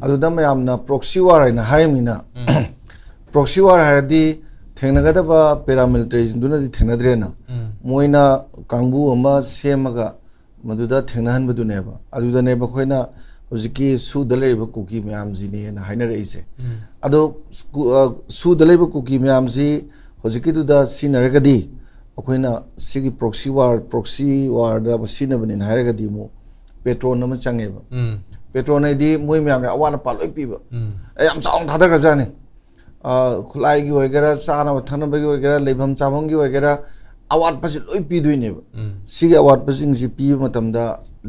[SPEAKER 4] अदुदा मयामना प्रॉक्सी वार हाइना हाइमिना proxy war haradi thengnagada paramilitaries duna di thengnadrena moina kangbu ama semaga maduda thengnahan baduneba aduda neba khoina hojiki su daleba kuki myamji ne na haina reise ado su daleba kuki myamji hojiki duda sinaragadi akoina sigi proxy war da basina banin haragadi mo petrol nama changeba petrol na di moi myam awana paloi piba am saung thada ka jani khulai gi wagera sana thana bagi wagera lebam chamong gi wagera award pasi loi pi duine sigi award pasing si pi matamda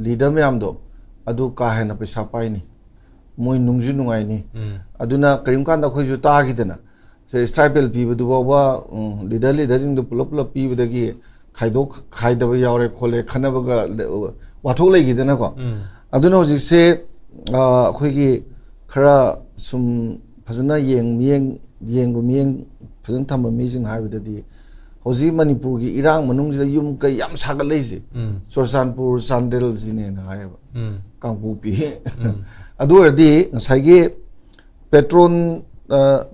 [SPEAKER 4] leader myam do adu ka hena paisa paini moi nungju nungai ni aduna karim kan da khoi ju ta gi dana se stipend pi bu ba leader jing do pulap pi bu dagi khaida ba yaure khole khana ba ga wathok lei gi dana ko aduna hoji se khoi gi khara sum phajana yeng phajana thamba mi jing ha bi hoji manipur gi irang manung ji yum ka yam saga leiji chorsanpur sandel jine na ha ba kangpu pi adu adi ngasai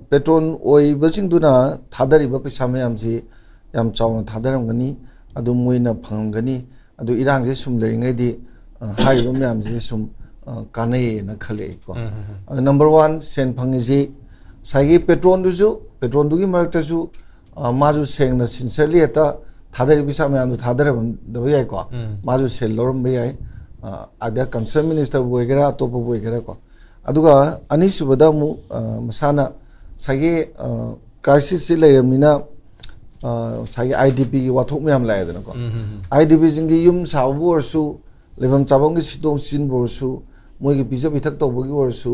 [SPEAKER 4] petrol oi baching duna thadari ba paisa mayam ji yam chaw thadaram gani adu moina phangani adu irang je sum leringai di hai ba mayam ji sum kanai na khale ko number 1 sen phangi ji sai petrol du gi marakta ju maju seng na sincerely ata thadari bisa mayam du thadaram da yai ko maju sel loram yai ada concern minister boigera to boigera ko aduga anisubada mu masana sagi crisis si layamina sagi IDP gi wathok myam laidana ko IDP jingi yum sabu orsu levam chabong gi sidong sin borsu moigi pija bithak to bogi orsu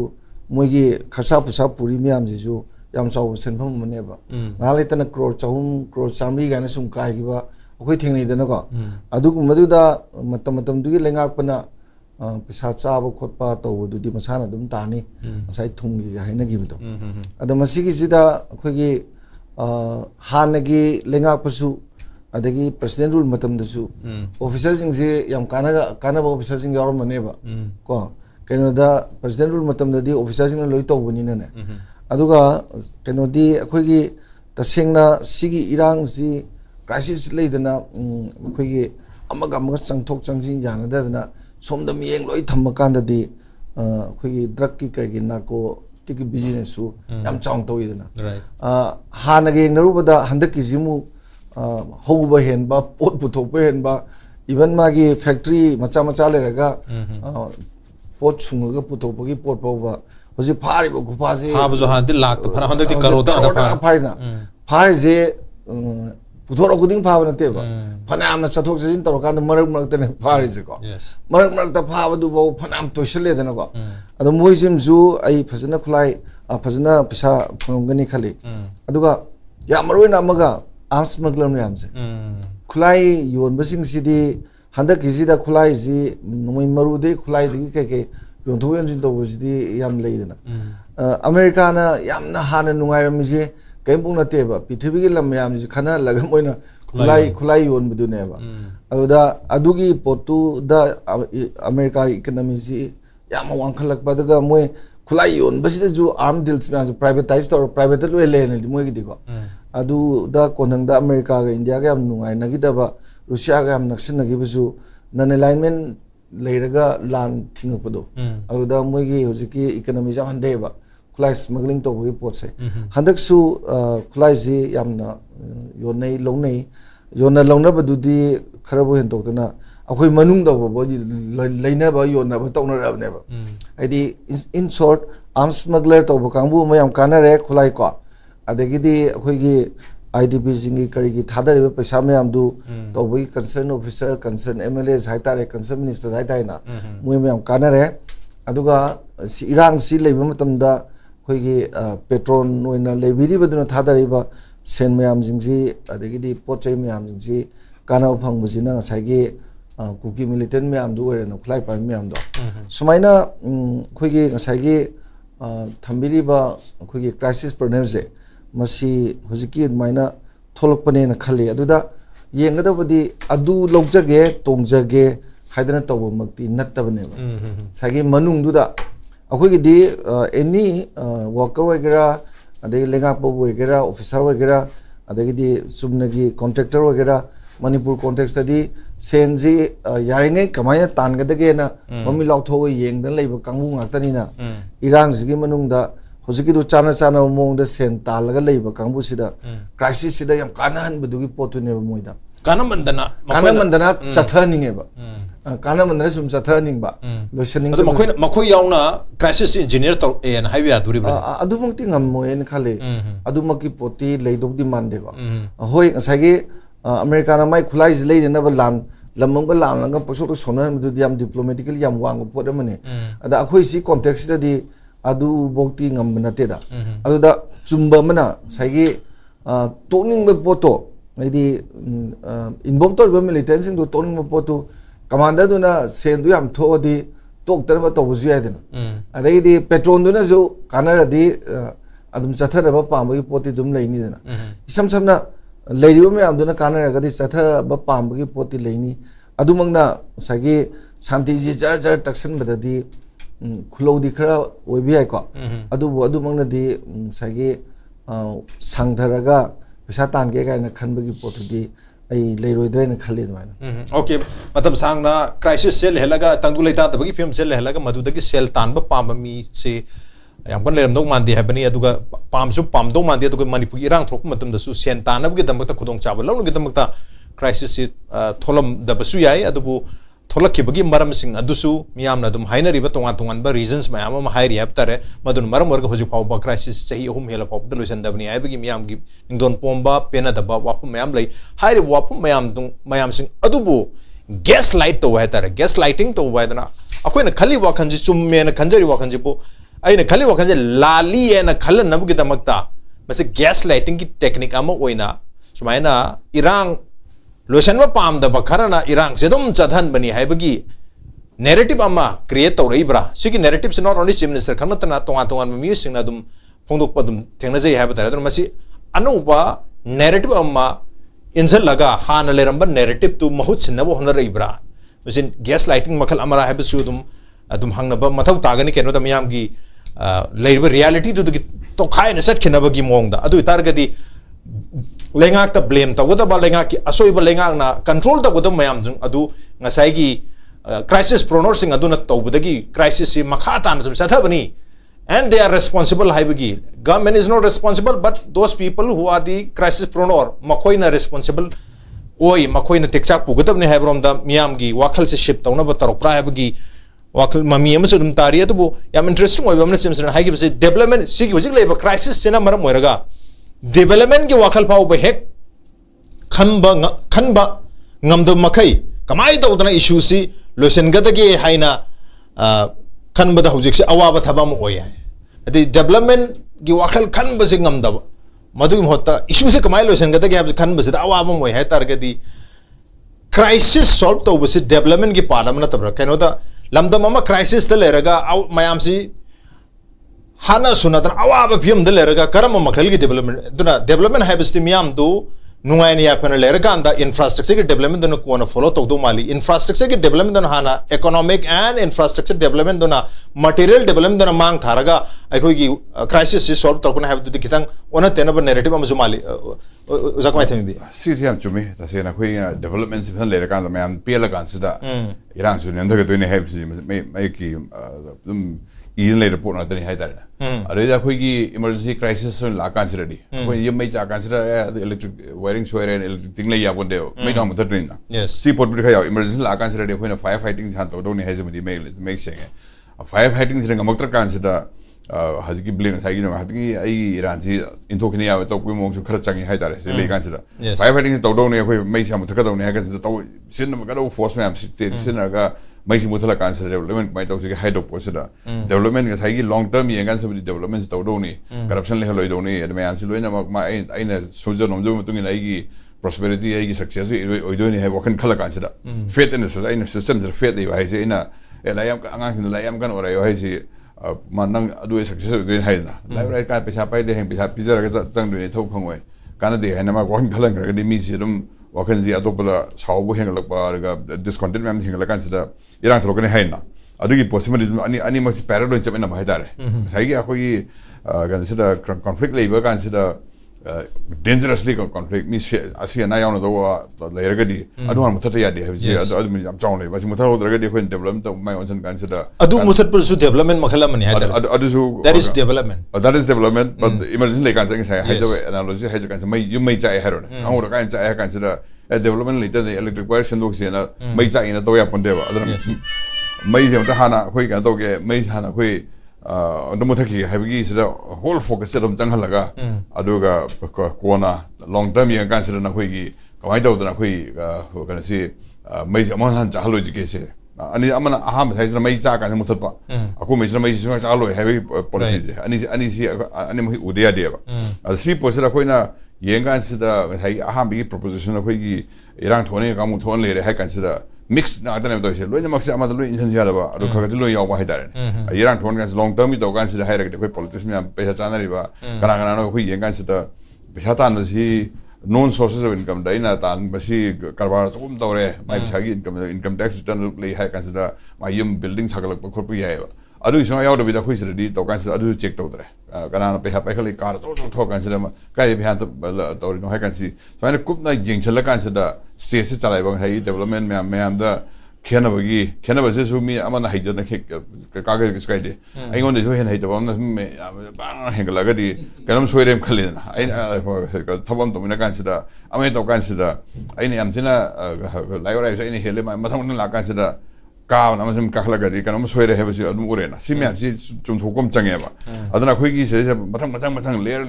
[SPEAKER 4] moigi kharsa pusa puri myam jisu yam sabu senpham maneba ngalaitana crore chahum crore chamri gana sum kai gi ba akoi thingnei dana ko adugu maduda matam dugi lengak pana pisa chaba khotpa tawdu di masana dum tani sai thungi ga haina gi bido ada masigi sida khogi hanagi lengak pasu adagi president rule matam dasu officer sing je yam kana ba officer sing yor maneba ko keno da president rule matam da di officer sing loi tawbuni na ne aduga keno di khogi tasengna sigi irang si crisis leidana khogi amaga changthok changjin jana da somda miyeng loi thamma kanda di khogi drug ki kai gi narco tiki business su yam chang to idana ha na ge naru bada handak ki jimu hoba hen ba pot puthok pe hen ba even ma gi factory macha le raga pot chunga puthok gi pot ba hoji phari ba gupa je
[SPEAKER 1] ha ba jo han dil lak to phara handak di karoda da
[SPEAKER 4] phari phari je puthoro kuding phaba na te ba phanam na chathok jin tor kan marak te ne phari je ko marak ta phaba du bo phanam to shele dana ko ado moi sim ju ai phajana khulai phajana pisa phangani khali aduga ya maroi na maga arms smuggler ne amse khulai yon basing sidi handa kiji da khulai ji noi maru de khulai de ke yon thoyen jin to ji yam lei dana america na yam na hana nungai ram ji kaimpung na teba pithibi gi lam yam ji khana laga moina khulai yon budu ne ba aduda adugi potu da america economy ji yam wang khalak ba daga moi khulai yon basi da ju arm deals me privatize or private lo le ne moi gi diko adu da konang da america ga india ga yam nungai na gi da ba russia ga yam naksin na gi busu non alignment leiraga lan thingapado aduda moi gi hojiki economy ja hande ba khulai smuggling to boi pot se handak su khulai ji yamna yonai lonai yona longna badu di kharabu hen tok na akhoi manung da bo leina ba yona ba tokna rab ne ba aidi in short arms smuggler to bo kangbu mayam kana re khulai ko adegi di akhoi gi IDP jingi kari gi thadari ba paisa mayam du to boi concern officer concern MLAs haitare concern minister haitai na moi mayam kana re aduga irang si leiba matam da khoigi petrol noina lebiri baduna thadari ba sen mayam jingji adegi di pochai mayam jingji kana phang bujina sagi kuki militant mayam du ore na khulai pa mayam do sumaina khoigi sagi thambiri ba khoigi CRISIS-PRENEURS je masi hojiki maina tholok pane na khali aduda yenga badi adu logjage tongjage haidana tawo makti nattabane ba sagi manung du da akhoi di any worker wagera adagi lenga po wegera officer wegera adagi di sumnagi contractor wegera Manipur context tadi senji yaringe kamaya tangadaga na mami lautho yeng dan leiba kangbu ngaktani na irang sigi manungda hojiki du chana chana mong da sen talaga leiba kangbu sida crisis sida yam kanahan budugi potu ne moida kana mandana chathaning ba kana mandana sum chathaning ba losening
[SPEAKER 1] adu makoi yauna crisis engineer to en highway aduri ba
[SPEAKER 4] adu mangti ngam mo en khale adu maki poti leidok di mande ba hoi sagi America na mai khulai zlei ne ba lan lamang ba lan nga posok sona du yam diplomatically yam wang pot amane ada akhoi si context da di adu bokti ngam na te da adu da chumba mana sagi toning ba poto maybe involved to the military sing to toning ba poto commander do na sen du yam tho di tok tar ba to buzu ya den adai di petrol do na jo kanara di adum chathara ba pam ba poti dum leini dana isam samna leiriba me amduna kanara ga di chatha ba pam ba poti leini adumangna sagi santi ji jar jar taksan ba di khulou di khara oibi ai ko adumangna di sagi sangtharaga pesa tan ke kai na khanba gi poti di ai leiroi dre na khali dmana
[SPEAKER 1] okay matam sangna crisis sel helaga tangdu leita tabagi film sel helaga madudagi sel tan ba pam mi se yang kan leram dong mandi habani aduga pam su pam dong mandi aduga Manipur irang thok matum da su sen tan ab gi damta khudong chaba law gi damta crisis si tholam da basu yai adubu tholak ki bagi maram sing adusu miyam na dum haina riba tongan tongan ba reasons mayam ma hairi hab tare madun maram warga hoji pau ba crisis sahi hum hela pau da losen da bani ai bagi miyam gi ingdon pomba pena da ba wapu mayam lai hairi wapu mayam dung mayam sing adubu gas light to wa tare gas lighting to wa dana akoi na khali wa khanji chumme na khanjari wa khanji bu aina khali wa khanji lali ena khalan nabu gi damakta mase gas lighting ki technique ama oina sumaina irang lotion wa pam da bakharana irang sedum chadhan bani haibagi narrative ama create to reibra sigi narrative is not only chief minister khanatana tonga tonga mi singna dum phongdok padum thengna jai haiba tare masi anuba narrative ama injal laga hana leramba narrative tu mahut sinna bo honra reibra mesin gas lighting makhal amara haiba su dum hangna ba mathau tagani keno da miyam gi leiba reality tu to khai na sat khina ba gi mong da adu targadi lengak ta blame ta wada ba lengak ki asoi ba lengak na control ta wada mayam jung adu ngasai gi crisis preneurs sing adu na tawbudagi crisis si makha ta na tum satha bani and they are responsible haibagi government is not responsible but those people who are the crisis preneur makoi na responsible oi makoi na tekchak pugadab ne haibrom da miyam gi wakhal se ship tawna ba tarok pra haibagi wakil mami am sudum tari atu bu yam interesting oi bamna simsna haigi base development sigi hojik leba crisis sena maram moiraga development ki wakal pau ba hek khanba ngamdo makai kamai to dana issue si losen gada ge haina khanba da hojik se awaba thabam oya adi development gi wakal khanba se ngamda madu mohta issue se kamai losen gada ge khanba se awaba moi hai targadi crisis solve to base development ki padam na tabra keno da lamdam ama crisis ta leraga mayam si hana sunatan awaba phim da leraga karam makhal gi development habis ti miyam do nungai ni apana leraga anda infrastructure ki development do ko na follow to do mali infrastructure ki development do hana economic and infrastructure development do na material development do na mang tharaga ai gi crisis si solve to ko na have to kitang ona tena ba narrative am jumali uzakamai themi bi
[SPEAKER 2] CTM chumi ta se na khoi development si phan leraga da mayam pela kan sida irang su ne ndaga to ne have si mai ki in later report na tani hai tare are ja khoi gi emergency crisis la kan ready khoi yem mai cha kan sida electric wiring soire and electric thing lai ya bon de mai dam ta train na si port bi khaya emergency la kan ready khoi na fire fighting han to do ne hai jemi mai make sing fire fighting sing amak tra kan sida haji ki blame sai gi no hati ai iran si intokini ya to pui mong su khara changi hai tare se le kan sida fire fighting to do ne khoi mai sam ta ka do ne ha kan sida to sin na ka do force ma sin na ga mai si muthala kan sida development mai to ji hai do po sida development ga sai gi long term ye kan sabi development to do ni corruption le haloi do ni ad mai am si loina ma ai na soja nom jo mutung ai gi prosperity ai gi success oi do ni hai wakan khala kan sida faith in the system is faith ai se ina layam ka angang layam kan ora yo hai si manang adu success do hai na lai rai ka pesa pai de heng pesa pizza ga chang do ni thok phangoi kana de hai na ma wakan khala ga di mi si dum wakan ji atopala chawbu heng lak ba ga discontent mem heng lak kan sida irang thro kan hai na ꯑꯗꯨꯒꯤ ꯄꯣꯠꯁꯤꯃꯗꯤ ꯑꯅꯤ ꯃꯛꯁꯤ ꯄꯦꯔꯦꯜ ꯑꯣꯏꯅ ꯆꯠꯃꯤꯟꯅꯕ ꯍꯥꯏꯇꯥꯔꯦ ꯉꯁꯥꯏꯒꯤ ꯑꯩꯈꯣꯏꯒꯤ ꯀꯩꯅꯣꯁꯤꯗ conflict ꯂꯩꯕ ꯀꯥꯟꯁꯤꯗ dangerously conflict mi asi na yauna do leiragadi adu han muthata yadi habji adu mi jam chawn le basi muthata hodragadi khoi development to mai onsan kan sida
[SPEAKER 1] adu muthat per su development makhala mani hai
[SPEAKER 2] adu su
[SPEAKER 1] that is development
[SPEAKER 2] but emergency like kan sai hai jo analogy hai jo kan mai yum mai chai haron ang ro kan chai kan sida development later the electric wire sendok sena mai chai na to ya ponde ba adu mai jam ta hana khoi kan to ge mai hana khoi muthaki habigi sida whole focus sedom changhalaga aduga kona long term yang kan sida na khoi gi kamai do na khoi kan si mai amon han chahlo ji ke se ani amana aham thai sida mai cha kan muthat pa aku mai sida mai si cha lo heavy policy je ani si ani mai udia de ba si posira khoi na yang kan sida hai aham bi proposition na khoi gi irang thone ka mu thon le re hai kan sida mix na adana do se lo makse amada lo insan jada ba adu khagati lo yaw ba haidare iran thon kan long term to kan sida hai rakte koi politics me pesa chana ri ba kana kana no koi yang kan sida pesa tan si non sources of income dai na tan basi karbar chum tore mai pesa gi income tax return le hai kan sida mai yum building sagalak ba khorpu yai ba adu so yaw do bi da khoi sida di to kan sida adu check to dare kana na pesa pai khali kar to to kan sida kai bi han to no hai kan si so ana kup na yeng chala kan sida state se chalai ba hai development me am da khena ba se su mi amana hai jana ke ka ga ke skai de ai ngon de so hen hai to ba me ba hen ga ga di kanam soirem khali na ai thabam to mina kan sida amai to kan sida ai ni am thina lai rai so ai ni hele ma mathang na la kan sida ka na ma sum ka khala ga di kanam soire he ba si adu ure na sim ya si chum thokom change ba adana khoi gi se mathang layer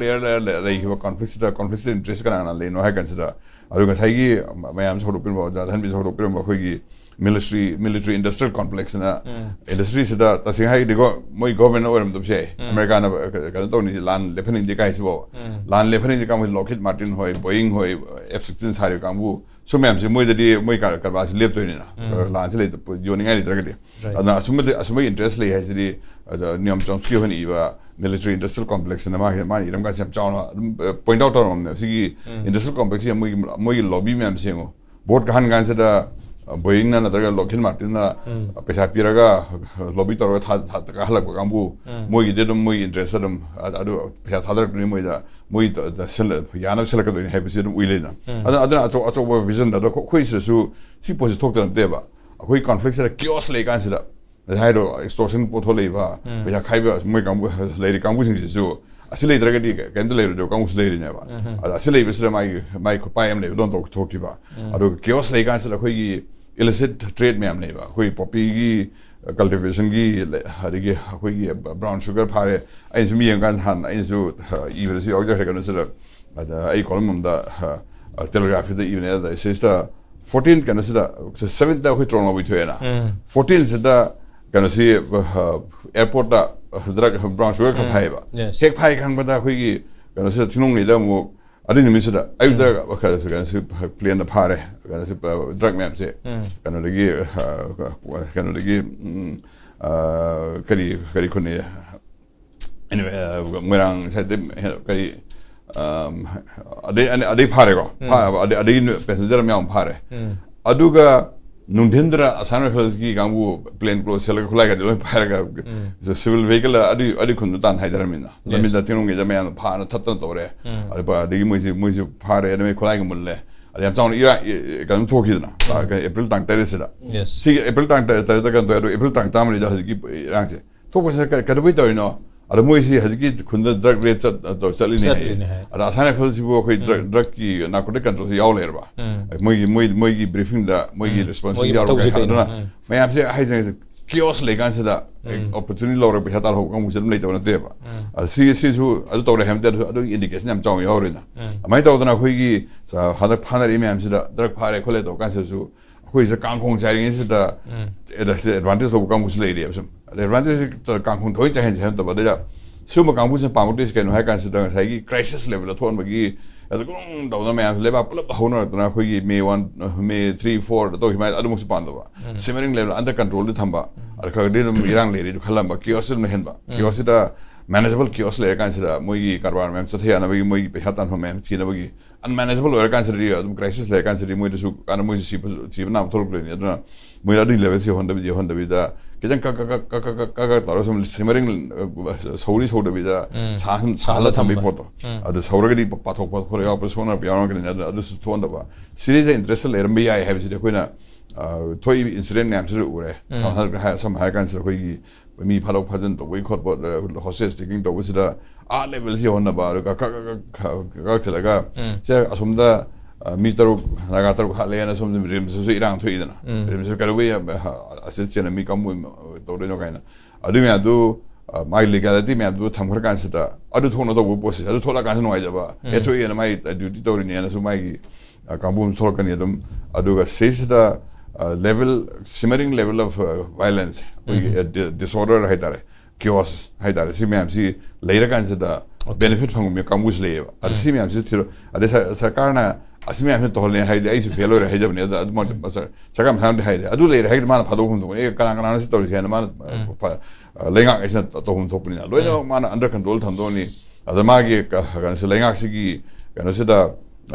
[SPEAKER 2] lai hi ba conflict interest kana na le no ha kan sida adu ga sai gi ma am so ru pin ba ja dhan bi so ru pin ba khoi gi military industrial complex na industry sida ta sing hai digo moi government oram dum se america na ka to ni lan lephani de kai sibo lan lephani de kam Lockheed Martin hoi Boeing hoi F-16 sari kambu so mem se moi de moi ka ba si lep to ni na lan se le yoni ngai de ga de ana asumai interest le hai si niam chomsky honi ba military industrial complex na ma iram ga cham chaw point out on si industrial complex moi lobby mem se ngo board kan gan se da Boeing na nadaga Lockheed Martin na pesa piraga lobby toro tha ka halak kambu moi de moi interest dum adu pesa thadar ni moi da moi da sel yana sel ka do ni habe sidum uile na adana acho vision da ko is su si posi tok da de ba akoi conflict sa chaos le kan sida da do extortion pot ho le ba pesa khai ba moi kambu le kambu sing su asile draga di kan le do kambu le ni ba asile be sida mai ko pa em le don tok ba adu chaos le kan sida koi illicit trade में हमने बा कोई poppy की cultivation की हरी की कोई brown sugar भारे ऐसे में ये kan han ऐसे जो even से और जो है kan सर ऐ column हम दा telegraphy दा even दा ऐसे दा 14 kan सर दा 7 दा कोई ट्रोन भी थे ना 14 से दा kan से airport दा ड्रग brown sugar का भाई बा एक भाई kan बता कोई की kan से थिनों ले दा वो adi ni misida ayuda kan si plane phare kan si drug map se kan lagi kari khone anyway merang sai de kari ade phare ko ade passenger me am phare aduga nungdhendra asana hills ki gambu plane close sel khulai ga de phare ga civil vehicle adi khun tan haidar mina lamida tinung ge jame an pha na thatta tore ari ba de moi phare de me khulai ga mulle ari am chang ira ga thoki na april tang tare sida si april tang tare ta kan to april tang tam ri ja ki rang se to ko se ka de bai no ada moi si haziki khunda drug rate to chali ni ada asana khol si bo khoi drug ki narcotic control yaw ler ba moi ki briefing da moi ki responsibility ya ro na mai am se hai se chaos le kan se da opportunity lo ro bi hatal ho kan mu se le to na te ba si su adu to le hem te adu indication am chaw yaw ri na mai to na khoi ki sa hada phana ri me am se da drug phare khole to kan se su khoi se kang khong chai ri se da advantage lo kan mu se le ri am advantage to kang khong thoi cha hen se to ba da suma kang bu se pa mo dis ke no ha kan se da sai ki crisis level thon ba gi adu kong da me am le ba pulap ho na to na khoi ki May 1 May 3 4 to hi mai adu mu se pan do ba simmering level under control de thamba ar kha de irang le ri du khalam ba chaos no hen ba chaos da manageable chaos le kan se da moi ki karbar mem sa thia na ba gi moi pe hatan ho mem chi na ba gi unmanageable or kan se ri adu crisis le kan se ri moi de su kan moi si na thol le ni adu moi adu level se honda bi da kitang ka taro some simmering sauri soda bida sala thambi poto adu sauragadi pathok pathok ya persona piano kan adu thonda ba series interest le mbi ai have sida koina thoi incident nam su ure some ha kan so koi mi phalok phajan to koi khot bot hostage taking to sida a level si honna ba ka thalaga se asumda Mr. Nagatar Halena, some of the rims of Iran to Eden. Rims of Caraway, assistant and me come with Torino. I do my legality, I do Tamurkansita. I do one of the bosses. I do Tolakan Wajaba. Etui and my duty to Rian, so my Kambum Solkanidum. I do a sister level, simmering level of violence, disorder, Haitare, chaos, Haitare, Simamsi, later consider benefit from Kamus Lave. At Simam, at this Sakarna. Asmi ahmed to holne haide ai su felo re hejab ne da admon basar sagam sound haide adu le haide man phado hum to e kana kana si to ri man lenga isna to hum to puni lo no man under control tham do ni adama gi kana se lenga si gi kana se da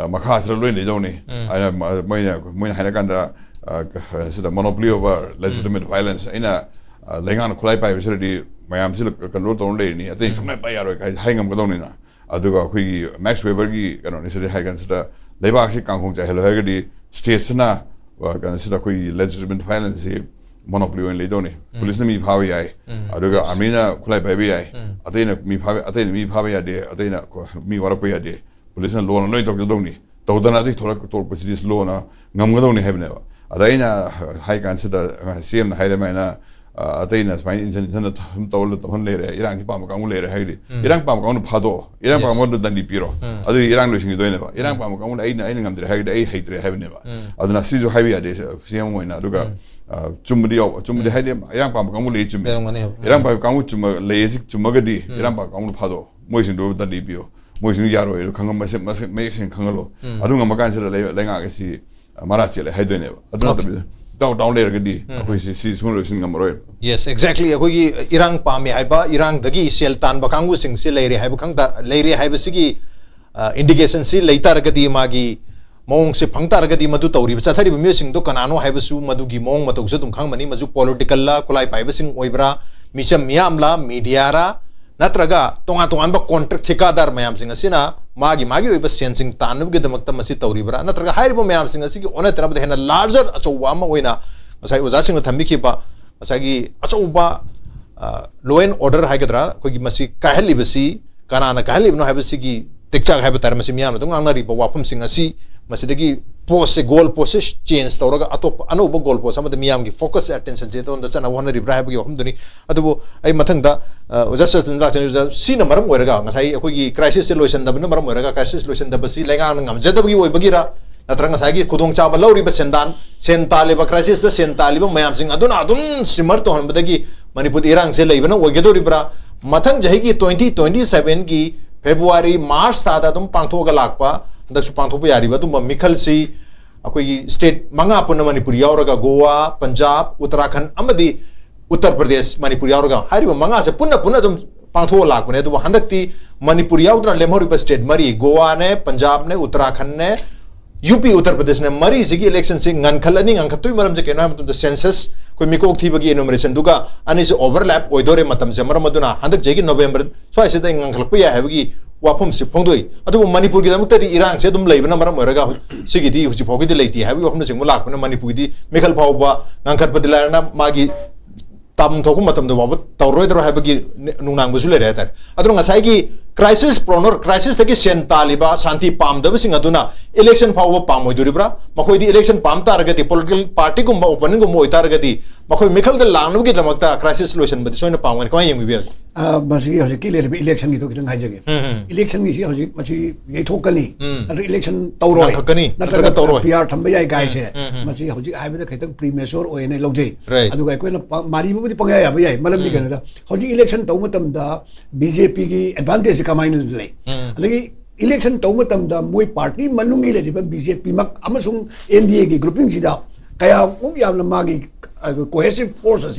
[SPEAKER 2] makha asra lo ni do ni ai moi haina kan da se da monopoly over legitimate violence ina lenga no khulai pai visri mayam si control to le ni atai chunai pai yaro kai haingam ga do ni na aduga khui Max Weber gi kana ni se hai kan se da Lebaksi Kangkong Jahel Hagadi states na consider legitimate violence monopoly in Ledoni. Police me Pavi, Aduga Amina Kulai Baby, Athena me Pavia de Athena me Warapia de Police and law no talk to Doni. Todanatic to this law na Namadoni have never. Adina high consider CM the Hidemana. Athena, my intended told one later, Iran Pamacam later, Hagdi. Iran Pamacam Pado, Iran Pamacam than the Piro. Other Iran wishing to never. Iran Pamacam, I the Hagdi, hate have never. Other Nasizo Havia, CM Wina, Duga, Chumadi, Chumadi Hadim, Iran Pamacam Lachum, Iran Pamacam to Lazy to Magadi, Iran Pamacam Pado, Moisin do than the Pio, Moisin Yaro, Kangam makes in Kangalo. I don't know Macansa Langasi, Marassi, Hadeneva. I don't know. Down there,
[SPEAKER 1] yes, exactly. Irang Pami Haiba, Irang Dagi, Seltan Bakangu Sing Silary Habakanga, Lady Habasigi, indication si later Gadi Magi, Mong se Pangtar Gadi Madu Tori, but Satari musing Dokanano Habasu, Madugi Mong, Matuxum Kangmani, Mazu political la, Kulai Pibasing Oibra, Micham Miamla, Mediara, Natraga, Tonga contract Tikadar Mayam Sing Asina, Magi was sensing Tanu get the Maktamasi Toribra, Natraga Haibo Mayam Sing Asiki on a trap, they had a larger Achowama winner. As I was asking with Tamikipa, Asagi Achoba low end order Hagadra, Kogimasi Kahali Basi, Kanana Kahali, no Habasiki, Tekchak Habatarmasimiano, Donganari, Wapum Singasi, Masidagi post a goal post change Toraga Atop Anoba goal post, some of the Miami focus attention on the Sana one Ribrahab Yomduni, Atubo, I Matanga was a certain Latin seen a maram where I crisis solution, the number of crisis solution, the Basi Langan, ZW Bagira, Natrangasagi, Kudong Chaba, Lori Sendan, Sentaliba crisis, the Sentaliba, Mayamsing, Adon, Simmer to Hambadagi, Manipur Iran, Sela, even Wagado Ribra, Matang Jahiki 2027 ki February, March, Tadam, Pantoga Lakpa. That's Pantopi Ariba, Mikhal si Akui state Manga Puna Manipur Yauraga, Goa, Punjab, Uttarakhand, Amadi, Uttar Pradesh, Manipur Yauraga, Hariba Manga, Puna Punadum Panto Lakune, the Handakti, Manipur Yaudra, Lemoriba state, Mari, Goa ne, Punjab ne, Uttarakhand ne, UP Uttar Pradesh ne, Mari Zigi election sing, Nankalani, and Katu Maram Jakanam to the census, Kumiko Tivagi enumeration, Duga, and is overlap, Oidore Matam Zamaramaduna, 100 Jagi November, so I said in Ankalpia Havigi. Wapum si Pongdoi. Adu Manipur Gidamutari Iran said Labana Maraga, Sigidi, which Pogi lady, have you often seen Mulak, Manipudi, Michael Pauba, Nankar Padilana, Magi Tam Tokumatam, the Wabat, Tauroidro Habagi Nunang Guzuleta. Adrungasagi, crisis-preneur, crisis taki Taliba, Santi Pam, the Vissing Aduna, election power Pam Duribra, Makoi the election Pam Targati, political party Gumba opening Gumo Targati, Makoi Michael the Lang get the crisis solution, but so in a pound and coin we will.
[SPEAKER 3] Basically, election is talking Hajagi. Election is Yatokani, election Tauro, Nataka PR Tambaya guys, Masi, I will get pre-measure or in a logi. Right. Maribu with Pongaya, Malam, Hoji election Tomatum, the BJP advantage Kamain Lay. Election Tomatum, the Mui party, Manungi, BJP, Amasung, NDA grouping Sida, Kaya, Mubiam Magi, cohesive forces,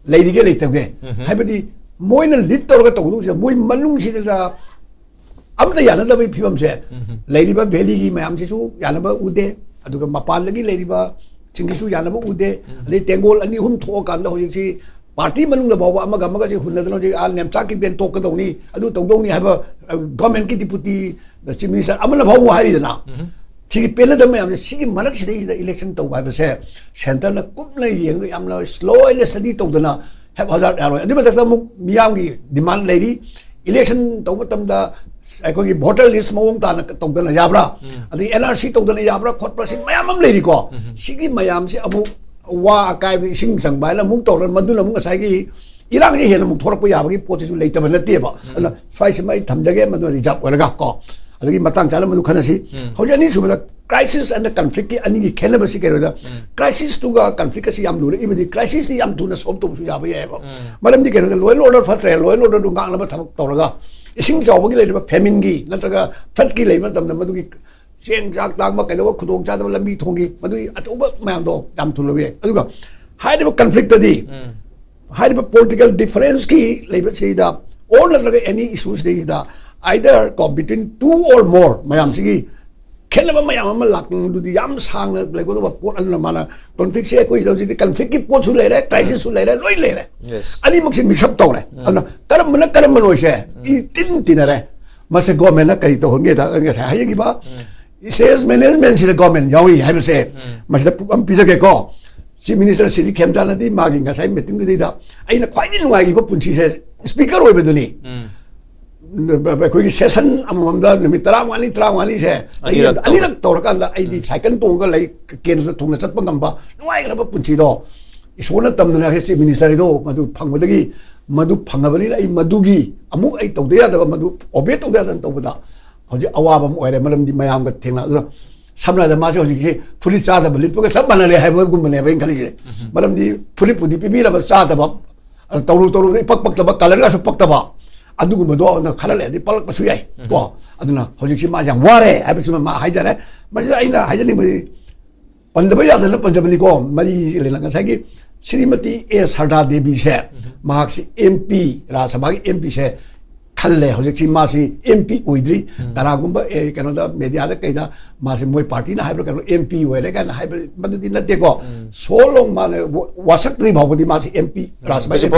[SPEAKER 3] Lady Gelate again. Habiti. Moina little to Moy Manung Sita Amta Yana way Pim said, Ladyba Veli, Mamsisu, Yanaba Ude, Aduka Mapalagi, Ladyba, Chingisu Yanaba Ude, they Tangol and Hum talk and the Hoji, party मनुंग बाबा हुनदनी नेमचा की बेन तोकदौनी तौदौनी है government की deputy chief minister भाव हाईदना पेनद ma'am मरक election तब है सेंटर कूपना ये स्लो स्टडी तौदना हेल्प हजार यार की डिमांड लेरी इलेक्शन तब अखोगी वोटर लिस्ट मौम ताना तौदना याब्रा NRC तौदना याब्रा खोटप्रा मैम लेरीको मैम से अब वा अकाय इसिंग संबायना मुक तौर मदुना मुक साइगी इरांग जे हेन मुक थोरप याबगी पोजिसु लेतब नतेबा अना स्वाइस मै थमजगे मदु रिजर्व ओरगा को अदगी मतंग चाला मदु खनसी होजनी सुबदा क्राइसिस एंड कॉन्फ्लिक्ट की अनि खेनबसी केरोदा क्राइसिस टुगा कॉन्फ्लिक्ट से याम लुरे इबदी क्राइसिस दी याम तुना सोल्व तबसु याबा याबा मरमदी केरोदा लॉ एंड ऑर्डर फत्रे लॉ एंड ऑर्डर दु गांगलबा थमक तौरगा इसिंग जावगी लेबा फेमिन की नत्रगा फट की लेबा तमना मदुगी चेंग जाक तांग कई खुदों चादब लंबी थोंगी अचौब मैम थुलबे कन्फ्लिक्ट पोलिटिकल डिफरेंस की और नत्रग एनी इशूज आइदर को बिटवीन टू और मोर मैम से खेलब मैम लादी सांग पोट माना कॉन्फ्लिक्ट से कन्फ्लिक्ट की पोटू लेरे क्राइसिस लोई लेरे अनीमक से मिक्सअप तौरे करम से तीन तीनरे मसे गवर्नमेंट कई तौहनगे सेल्स मैनेजमेंट से गवर्नमेंट यावी है पीजगे को चीफ मिनिस्टर सिटी खेमजानदी मागी ngasai मीटिंग दुदीदा अइना ख्वाइदि नुंगाइबा पुंसी से स्पीकर ओइबदुनी अखोगी सेशन अममदा निमित 30 से अनिरक तौरकांदा आइदि साइकल तोंगा लै केंद्र थोंना चतपा गंबा नुंगाइग्रबा पुंसीदो इसोना तमना चीफ मिनिस्टर दो मदु फंगबदगी मदु फंगबनी आई मदुगी अमुक आई तौदे यादबा मदु ओबे तौदे यादन तौबदा हौजी अवाबम ओइरे मरमदि मयामगा थेंगना samna मासे हौजी फुली चादब लिपगा सब बनरे हाइबगुमने बइन खलिजे मरमदि फुली पुदी पिबिरबा चादब तौरु पक पक्तबा कलरगा सु पक्तबा अदुगुमदो न खललेदि पलकपसु याई को अदुना हौजी मा याम वारे हाइबसु मा हाइजरे मजे आइना हाइजनि पंजब यादना पंजबनि को मरी लेना गसागी श्रीमती ए सरदा देवी से महाक्सी MP राज्यसभा की MP से खल्ले हौजी मासी MP ओइद्री कनागुंबा कनोदा मीडियादा कइदा मासी मोय पार्टी ना हाइब्र कनो MP ओइरे कन हाइब्र मदुदि नतेको सोलोंग माने वासक्त्री भावबदी मासी MP राज्यसभा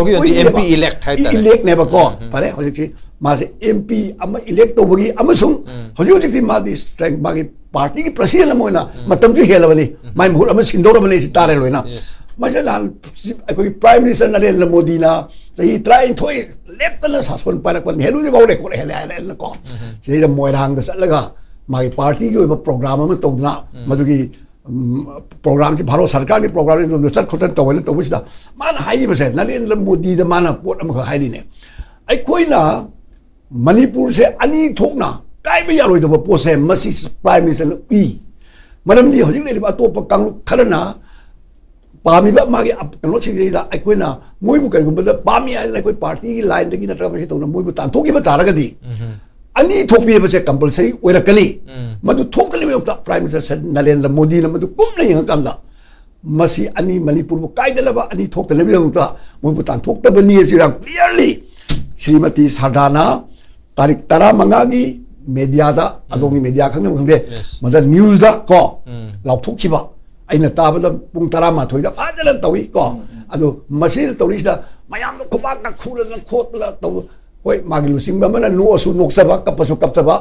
[SPEAKER 1] MP इलेक्ट हाइता
[SPEAKER 3] इलेक्ट नेबको परे हौजी मासी MP अम इलेक्ट तोबगी अमसुंग हौजी मादी स्ट्रेंथ बागी पार्टी की प्रेसिडेंट मोइना मतमजु हेलबनी माय मुहुल अम सिंदोरबनी तारे लोइना मजलाल अखोगी प्राइम मिनिस्टर नरेंद्र मोदी ना सही ट्राइन थोई लेफ्टना सासन पारकन हेलुदि बाउरे को हेले को सेदा मोइरांग द चलगा मागी पार्टी की प्रोग्राम अम तौदना मदुगी प्रोग्राम से भारत सरकार की प्रोग्राम जो चट खोटन तौले तौबिसदा मान हाइबसे नरेंद्र मोदी द माना पोट अम हाइलिने अखोइना मणिपुर से अनी थोकना काइबे यारोइदब पोसे मसी प्राइम मिनिस्टर ई मरमदि हौजिक लेरिबा अतोप कांगलु खरना पामीबा मागे कनो सिगैदा अखोइना मोइबु करिगुंबदा पामी आइना कोई पार्टी की लाइन दगी नत्रा बसे तौना मोइबु तांथोकिबा तारगदी अनि थोकपिबसे कंपलसरी ओइरकनी मदु थोकलिबे प्राइम मिनिस्टर नरेंद्र मोदी न मदु कुमना यंगकंदा मसी अनि मणिपुर काइदलबा अनि थोकतलबे यंगता मोइबु तांथोक्तबनी जिरां क्लियरली श्रीमती सरदाना तारीख 15 की मीडियादा अदोंगी मीडिया खंगम खंगे मदर न्यूज़दा को लाउथोखिबा अइना ताबदा पुंग 12 दा फाजन तौई को अदो मसीद तौरिसदा मयाम खुबाक का खुरना खोतला तौ होय मागी लुसिंग बमना नोसु नोक्सबा कपसु कपसबा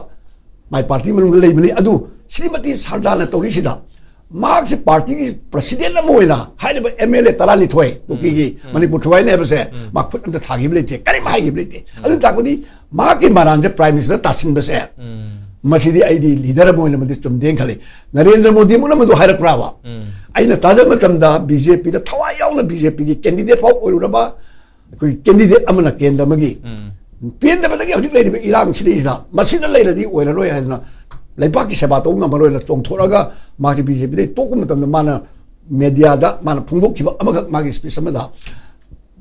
[SPEAKER 3] माय पार्टी मनु लेबनी अदु श्रीमती सरदाना तौरिसदा मार्क से पार्टी की प्रेसिडेंट मोइना हाइबा MLA 12 तुकी मणिपुर थोय नेबसे मा खुद अंत थागिब लेते करि माइगिब लेते अदु ताकदी मा की मारान से प्राइम मिनिस्टर तासिन बसे मसीदी आईडी लीडर मोइना मदि चुमदें खले नरेंद्र मोदी मुना मदु हाइरक प्रावा आइना ताजा मतमदा बीजेपी दा थवा यावना बीजेपी की कैंडिडेट फाउ ओरुरबा कोई कैंडिडेट अमना केंद्र मगी पेंद बदगी हदि लेरिबे इरांग सिदिसना मसीदा लेरदी ओइरलोय हाइना लेपा की सेवा तो मरोला चोंथोरगा मागी बीजेपी तोक मतम माना मीडियादा माना फोंदोखिबा अमखक मागी स्पीच अमदा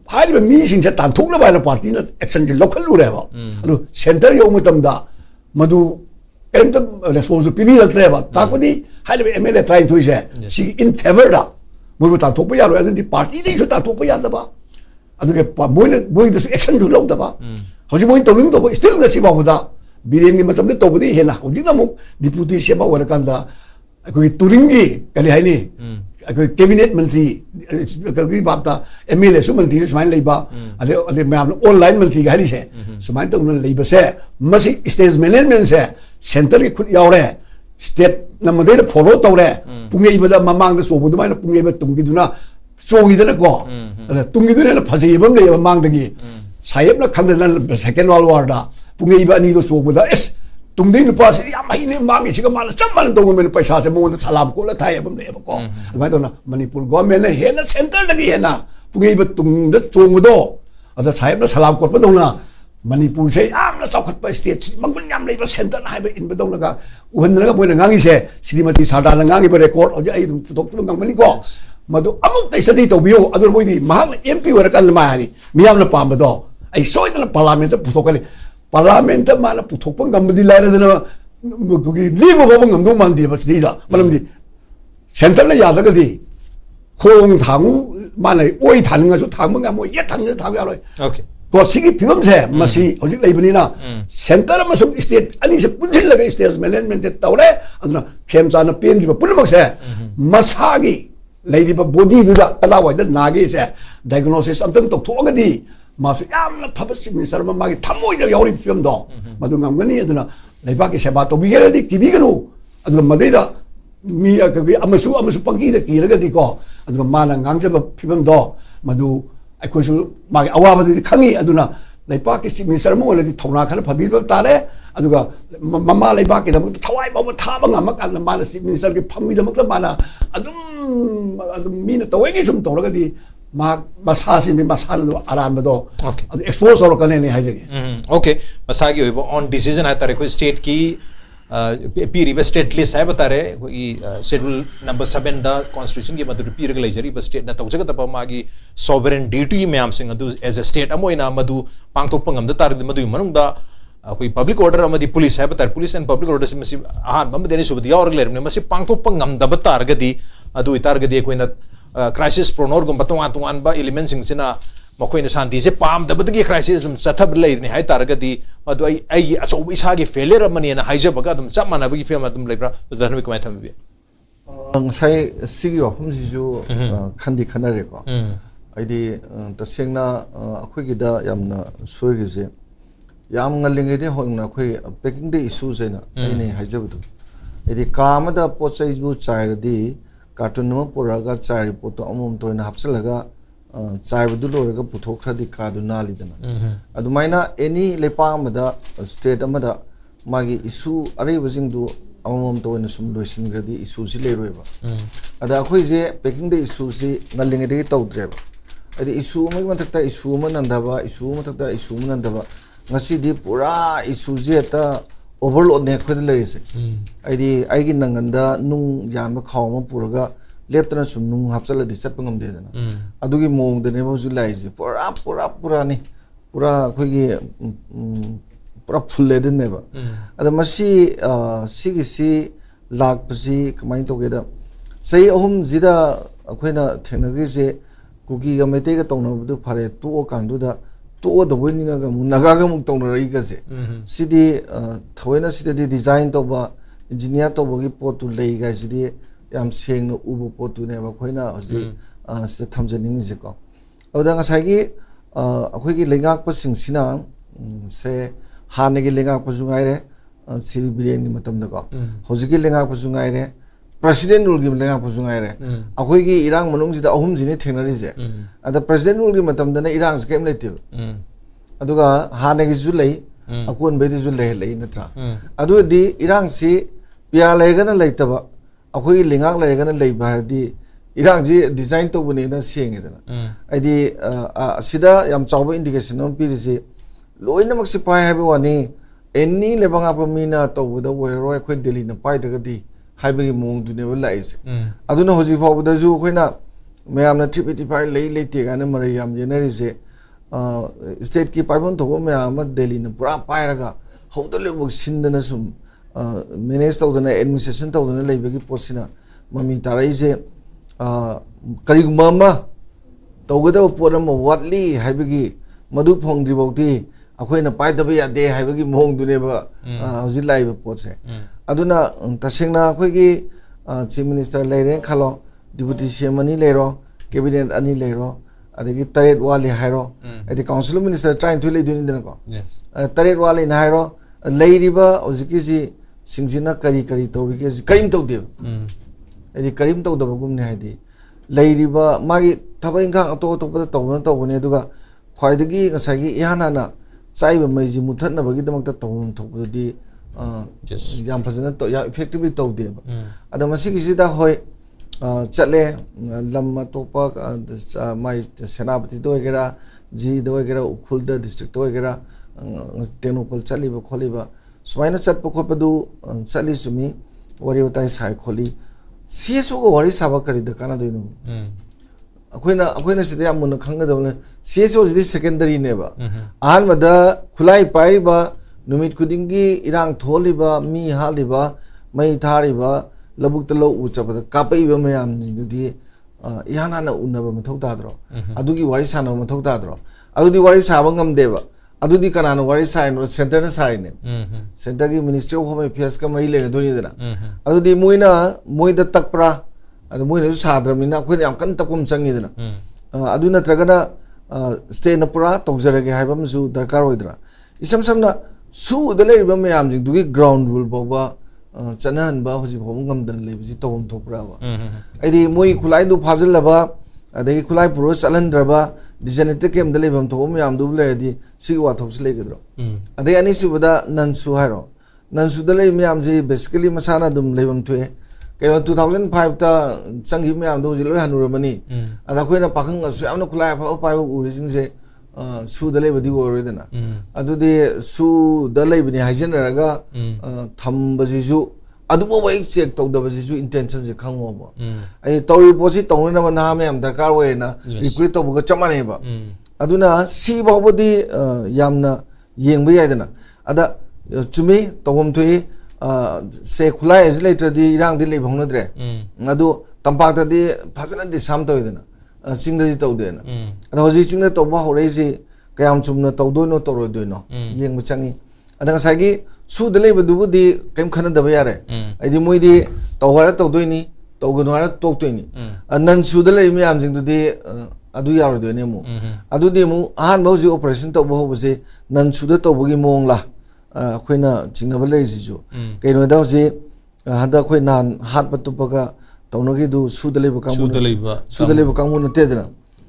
[SPEAKER 3] हाइबे मीसिंग से तांथोकला बायना पार्टी ना एक्शन जे लोकलुरेबा अदु सेंटर यो मतमदा मदु केमत रेस्पोंसिबल पिबी रत्रेबा ताकोदी हाइबे MLA ट्राई थुइसे सी इन फेवर दा मोइबु तांथोकबा यारो अदि पार्टी दि सु तांथोकबा यादबा अदुगे मोइदु एक्शन जु लौदबा हजि मोइन तौनिंग तो स्टिल गसी बाबुदा बिरेन की मतलब तौबदी हेना हौजिना मुक डिप्यूटी सेबा वरकांदा कोई टूरिंग की कली हाइनी cabinet menteri kami bapta MLA su menteri semain leba ada memang online menteri hari se semain tu leba se masih stage management se center ke khut yaw re state nama dia follow tau re pungai ibadah mamang tu sobu tu mana pungai ibadah tunggu tu na sogi tu na ko tunggu tu na pasal ibam le mamang tu ki saya pun kan dalam second world war dah pungai ibadah ni tu sobu dah tungding lupa sih ya ini mangi sih kemana cuman tunggu men paisa se mau salam ko la thai abam le ko mai to na Manipur government ne hena center lagi hena pungai ibadah tung da chung do ada saya pun salam ko pa dong na Manipur se am na chawkhat pa state mangun yam le ba center hai ba in ba dong la uhan na boy na ngangi se Srimati Sarda na ngangi ba record o ai tok tung ngang mani ko madu amuk tai sadi to bio adur boy di mahang MP war kan ma hani miyam na pam ba do ai soi na parliament ta putok kali parliament ta mana putok pang gam di la na ko gi li mo ko ngam do man di ba sidi da malam di center na ya da ga di khong thang mana oi than nga su thang ma mo ye than thang ya loi
[SPEAKER 1] okay
[SPEAKER 3] ko sigi phibam se masi hojik leibani na center ma sum state ani se punjil laga state management te tawre aduna khem cha na pen ji ba pulmak se masagi leidi ba body du da kala wa da nagi se diagnosis amtang tok thog di ma su yam na phab sin sar ma magi thamoi da yauri phibam do madu ngam gani aduna leiba ki seba to bi gere di ki bi ganu aduna madai da mi a ka amasu pangki da ki raga di ko aduna mana ngang je ba phibam do madu ꯑꯩꯈꯣꯏꯁꯨ ꯃꯥꯒꯤ ꯑꯋꯥꯕꯗꯨꯗꯤ ꯈꯪꯉꯤ ꯑꯗꯨꯅ ꯂꯩꯕꯥꯛꯀꯤ chief minister ꯑꯃ ꯑꯣꯏꯔꯗꯤ ꯊꯧꯅꯥ ꯈꯔ ꯐꯕꯤꯕ ꯇꯥꯔꯦ ꯑꯗꯨꯒ ꯃꯃꯥ ꯂꯩꯕꯥꯛꯀꯤꯗꯃꯛꯇ ꯊꯋꯥꯏ ꯐꯥꯎꯕ ꯊꯥꯕ ꯉꯝꯃꯀꯥꯟꯗ ꯃꯥꯅ ꯆꯤꯐ ꯃꯤꯅꯤꯁꯇꯔꯒꯤ ꯐꯝꯒꯤꯗꯃꯛꯇ ꯃꯥꯅ ꯑꯗꯨꯝ ꯃꯤꯅ ꯇꯧꯋꯦꯒꯤ ꯁꯨꯝ ꯇꯧꯔꯒꯗꯤ ꯃꯥ ꯃꯁꯥꯁꯤꯡꯗꯤ ꯃꯁꯥꯅ ꯑꯔꯥꯟꯕꯗꯣ ꯑꯗꯨ ꯑꯦꯛꯁꯄꯣꯖ ꯇꯧꯔꯛꯀꯅꯦꯅ ꯍꯥꯏꯖꯒꯦ
[SPEAKER 1] ओके मसागी होइबो ऑन डिसीजन है तारे कोई स्टेट की पीरीब स्टेट लिस्ट है बता रहे कोई शेड्यूल नंबर 7 द कॉन्स्टिट्यूशन की मधुर पीरग लेजरी बस स्टेट ना तौजग तब मागी सॉवरेन ड्यूटी मैम सिंह अदु एज अ स्टेट अमोइना मधु पांगथोक पंगम द तार मधु मनुंग द कोई पब्लिक ऑर्डर अमदी पुलिस है बता पुलिस एंड पब्लिक ऑर्डर से मसी आहान बम देने सुबदी और लेरने मसी पांगथोक पंगम द बता गदी अदु इतार गदी कोई न क्राइसिस प्रोनोर गुम बतवान तुवान बा एलिमेंट सिंह सिना मखोइन शांति से पाम दबदगी क्राइसिस लम सथब लेने हाय तारगदी मदु आई अचौ इसागे फेलियर अमनी ना हाइजबगा दम चप मानबगी फेम दम लेब्रा बजदन कमाय थमबी
[SPEAKER 4] ngai sigi ofum jisu khandi khanare ko aidi tasengna akhoi gi da yamna soigi je yam ngalinge de hongna akhoi packing de issue je na aine haijabdu aidi kama da pochai bu chairdi carton no poraga chai poto amum toina hapsalaga चाइबदु लोरगा पुथोखरदि कादु नालिदना अदुमाइना एनी लेपामदा state अमदा मागी इशू अरेबजिंगदु अमम तोइन सुम लोइसिनग्रदि इशू सि लेरोयबा अदा अखोइजे पेकिंग दे इशू सि ngalingede तौद्रेबा अदि इशू मग मथक्ता इशू मनंदबा इशू मथक्ता इशू मनंदबा ngasi di pura इशू जे ता ओवरलोड ने खोद लेरिसे आइदि आइगी नंगंदा नुंग याम खावम पुरगा लेफ्टना सुम नुंग हपचल दि Chatap ngam de na adugi mong de ne boju laise pura ni pura khoigi pura full de ne ba ada masi si lak pasi kamai to ge da sai ahum zida akhoina thenagi je kuki ga mete ga tongna bu phare tu o kan du da tu o do boni na ga mu naga ga mu tongna rai ga je sidi thoina sidi design to ba engineer to bogi pot tu lei ga sidi yam seng no ubu potu ne ba khoina hoji se thamjaning je ko oda nga sagi akhoi gi lengak pa sing sina se hane gi lengak pa jungai re siri biren ni matam da ko hoji gi lengak pa jungai re president rule gi lengak pa jungai re akhoi gi irang manung ji da ahum ji ne thengnari je ada president rule gi matam da na irang scam letive aduga hane gi ju lei akon be di ju lei natra adu di irang si pia legana leitaba अखोई लिंगाक लेगना लेबारदी इरांजी design तो बनेना सेंगेदना आइदी सिदा याम चावबो indication हम पिरिसे लोइनमक सिपाय हाबे वानी any लेबांगा पमीना तोबदा वेरो अखोई दिल्ली न पाइदगदी हाबेगी मोंग दुने लाइसे अदुना होजि फावबदा जु अखोइना मयामना 385 लेते गाना मरे याम जेनरिसे स्टेट की पाइबन तो मयाम दिल्ली न पूरा पायरगा हौदलेबो सिंदना सुम मैनेज तौदना एडमिनिस्ट्रेशन तौदना लेबगी पोसिना ममी ताराइजे करिगुमा तौगदब पोरम वाटली हाइबगी मधु फोंद्रिबौती अखोइना पाइदब यादे हाइबगी मोंगदुनेबा हजि लाइब पोसे अदुना तसेंगना अखोइगी चीफ मिनिस्टर लेरे खालो deputy CM ani lero cabinet ani lero adagi taret wali hairo adi council minister trying to lead in ko taret wali na hairo leiriba oziki si singjina kari tawri ke karim tawde adi karim tawda bagum ne hadi leiriba magi thabai ingang ato tawbne aduga khwaidagi ngasagi ihana na chaiba maiji muthatna bagi damakta tawun thokudi yam phajana to ya effectively tawde ada masigi sida hoi chale lam topa mai senapati do gera ji do gera ukhulda district do gera tenopal chaliba kholiba sumaina chatpa khopadu chali sumi wari utai sai kholi CSO go wari saba kari da kana doinu akoina sida amuna khanga dawne CSO is secondary neba an mada khulai pai ba numit kudingi irang tholiba mi haliba mai thariba labuk talo uchabada kapai ba mayam dudi ihana na unaba mathau tadro adugi wari sana mathau tadro adudi wari saba ngamdeba adudi kanana wari saino center na saine center gi ministry of home affairs ka mari le doni dana adudi moida takpra adu moina sadramina khoi yam kan takum changi dana aduna tragana stay na pura tawjarage haibam su darkar hoidra isam samna su dale ba mayam jing dugi ground rule boba chanan ba hoji bom ngam dan le bi tawum thopra ba aidi moi khulai du phajal laba adagi khulai puro chalandra ba dijanete kem dale bam thom yam du le di sigwa thos le gedro adai ani subada nansu haro nansu dale myam ji basically masana dum le bam thwe kaya 2005 ta changi myam do ji loi hanuramani ada khoina pakhang asu amna khulai pa pa uri jing se su dale badi ori dana adudi su dale bani hajenaraga tham bajiju adubo wai check to da bajiju intention je khango ba ai tori posi tong na na me am dakar we na recruit to buga chamane ba aduna si ba bodi yamna yengba yai dana ada chumi tawam thui se khulai is later di rang di le bhong na dre adu tampak ta di phajana di sam to dana chingda di tawdena ada hoji chingda tawba horeisi kayam chumna tawdoino torodoino yengba changi ada ngasagi su dele badu di kem khana da yare aidi moidi tawhara tawdoini tawgunu hara toktoini nan su dele mi am jing du di adu yaro de nemu adu di mu han bauji operation tawba hobase nan su da tawbugi mong la khoina chingna balai jijo kaino da hoji hada khoi nan hat patupaga tawnogi du sudaleba kamu na tedna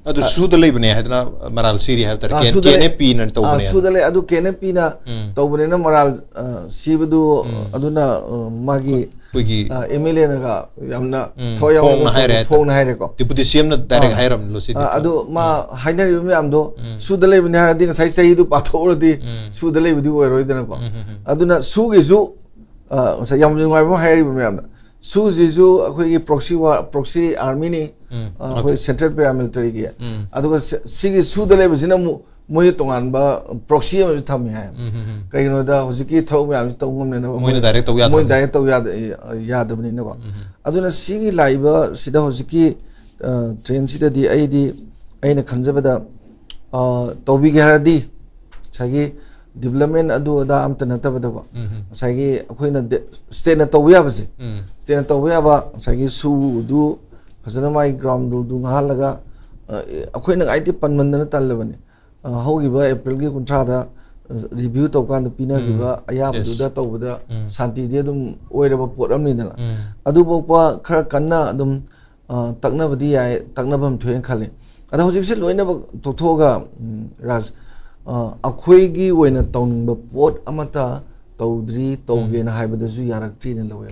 [SPEAKER 1] adu sudaleba ne hadna maral siri have tar kene p na tawne
[SPEAKER 4] sudale adu kene p na tawbne na maral sibdu aduna magi
[SPEAKER 1] pugi
[SPEAKER 4] MLA na ga yamna thoya phone haire ko
[SPEAKER 1] deputy CM na direct hairam lo sidi
[SPEAKER 4] adu ma hainer yumi amdo sudaleba ne haradi sai sai du pathordi sudaleba du roidana ko aduna sugi zu sa yamni ngai ba hairi ba amna su jisu akhoi proxy army ni akhoi central paramilitary gi aduga sigi su dale bjina moi tongan ba proxy ma thami ha kai no da hojiki thau ma am tong ngam ne na
[SPEAKER 1] moi direct to
[SPEAKER 4] ya da bni ne ko aduna sigi laiba sida hojiki train sida di aina khanjaba da tobi gi haradi sagi development adu da am tan ta bada ko sagi akhoi state na tawya ba se state na tawya ba sagi su du phasana mai ground du ngalaga akhoi na IT panman na tal bane hogi ba April gi kuntra da review to kan da pina gi ba aya bu da to da santi de dum oira ba pot am ni na adu bo pa khar kanna dum takna badi ai takna bam thoen khale ada hojik se loina ba to thoga raj akhoi gi oina tawning ba pot amata tawdri tawge na haibada ju yarak tri ne lawe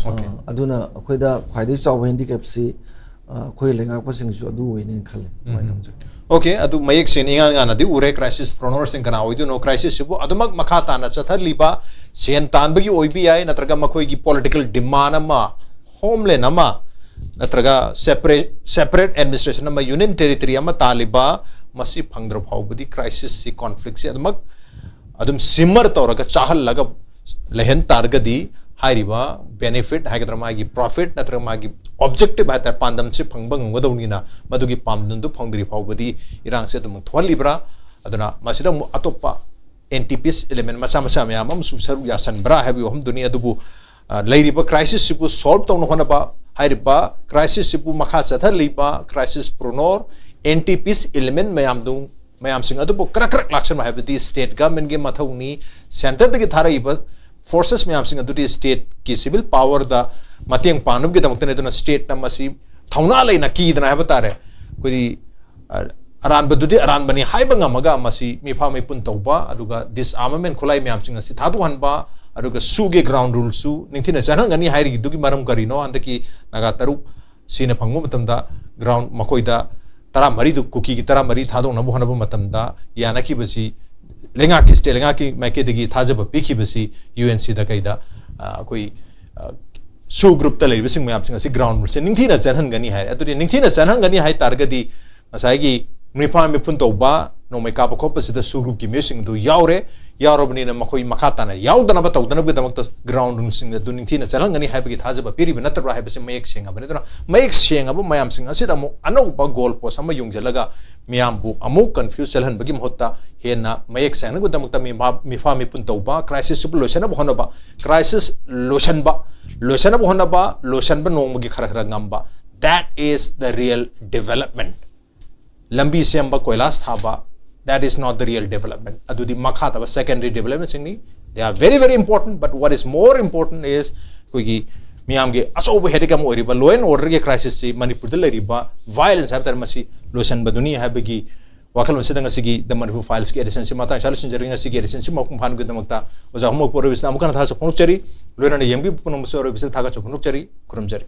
[SPEAKER 4] okay aduna akhoi da khwaidai chaw handicap si khoi lenga pa sing ju adu oine khale
[SPEAKER 1] okay adu mayek sin ingan ngana di ure crisis preneurs sing kana oidu no crisis sibu adumak makhata na chathar liba sen tanbagi oibi ai natraga makhoi gi political demand ama homeland ama natraga separate administration ama union territory ama taliba masi phangdra phawbudi crisis si conflict si adum simmer tawraga chahal laga lehen targadi hairiba benefit hagadra magi profit natra magi objective hata pandam si phangbang ngodawni na madugi pamdun du phangdri phawbudi irang se dum thwalibra aduna masida atopa NTPs element macha macha myam am subsaru yasan bra habi hom dunia dubu lairiba crisis sibu solve tawna hona ba हाइरिबा crisis सिपु मखा चथर लिबा crisis प्रोनोर anti peace element मयाम सिंह अदुबो करक लाक्सन हाइबदी स्टेट गवर्नमेंट के मथौनी सेंटर दगी थाराइबा फोर्सेस मयाम सिंह अदुदी स्टेट की सिविल पावर दा मतेंग पानुब के दमक्तने दुना स्टेट ना मसी थौना लेना कीदना है बतारे कोई अरान बदुदी अरान बनी हाइबंगा मगा मसी मिफा में पुन तौबा अदुगा दिस आर्मामेंट खुलाई मयाम सिंह असि थादु हनबा अदुगा सुगे ग्राउंड रूल सु निंथिना जानंगनी हाइरि दुगी मरम करिनो अंदकी नागा तरु सीने फंगो मतमदा ग्राउंड मकोइदा तरा मरी दु कुकी की तरा मरी थादो नबु हनबु मतमदा याना की बसी लेंगा की स्टे लेंगा की मैके दगी थाजब पीखी बसी यूएनसी दा कइदा कोई सु ग्रुप तले बिसिंग मयाम सिंह असि ग्राउंड रूल से निंथिना जानंगनी हाइ अदुदी निंथिना जानंगनी हाइ तारगदी मसाइगी मिफा में पुन तौबा नोमै काप खोपसिदा सु ग्रुप की म्यूसिंग दु यावरे यावरबनीना मखोई मखाताना यावदनबा तौदनबगे दमक्ता ग्राउंड रूल सिंग दु निंथिना जानंगनी हाइबगी थाजब पिरिब नत्रबा हाइबसे मयेक सेंगबने दना मयेक सेंगबो मयाम सिंह असिदा अमु अनौबा गोल पोस्ट अमा युंगजलगा मियामबु अमु कंफ्यूज चलहनबगी महत्ता हेना मयेक सेंगबो दमक्ता मिफा में पुन तौबा क्राइसिस लोशनब होनबा क्राइसिस लोशनब होनबा लोशनब नोंगमगी खरा खरा ngamba that is the real development lambi semba koilas thaba that is not the real development adudi makha taba secondary development singni they are very important but what is more important is koigi miyam ge asobu hedikam oriba law and order ge crisis si manipur de leriba violence have tar masi lotion baduni habegi wakal sidanga sigi the manipur files ki edition si mata solution jaringa sigi edition si makum phan ge damakta oja homo provision amukana tha so ponukchari loina ne yembi puno muso provision thaga so ponukchari kurumjari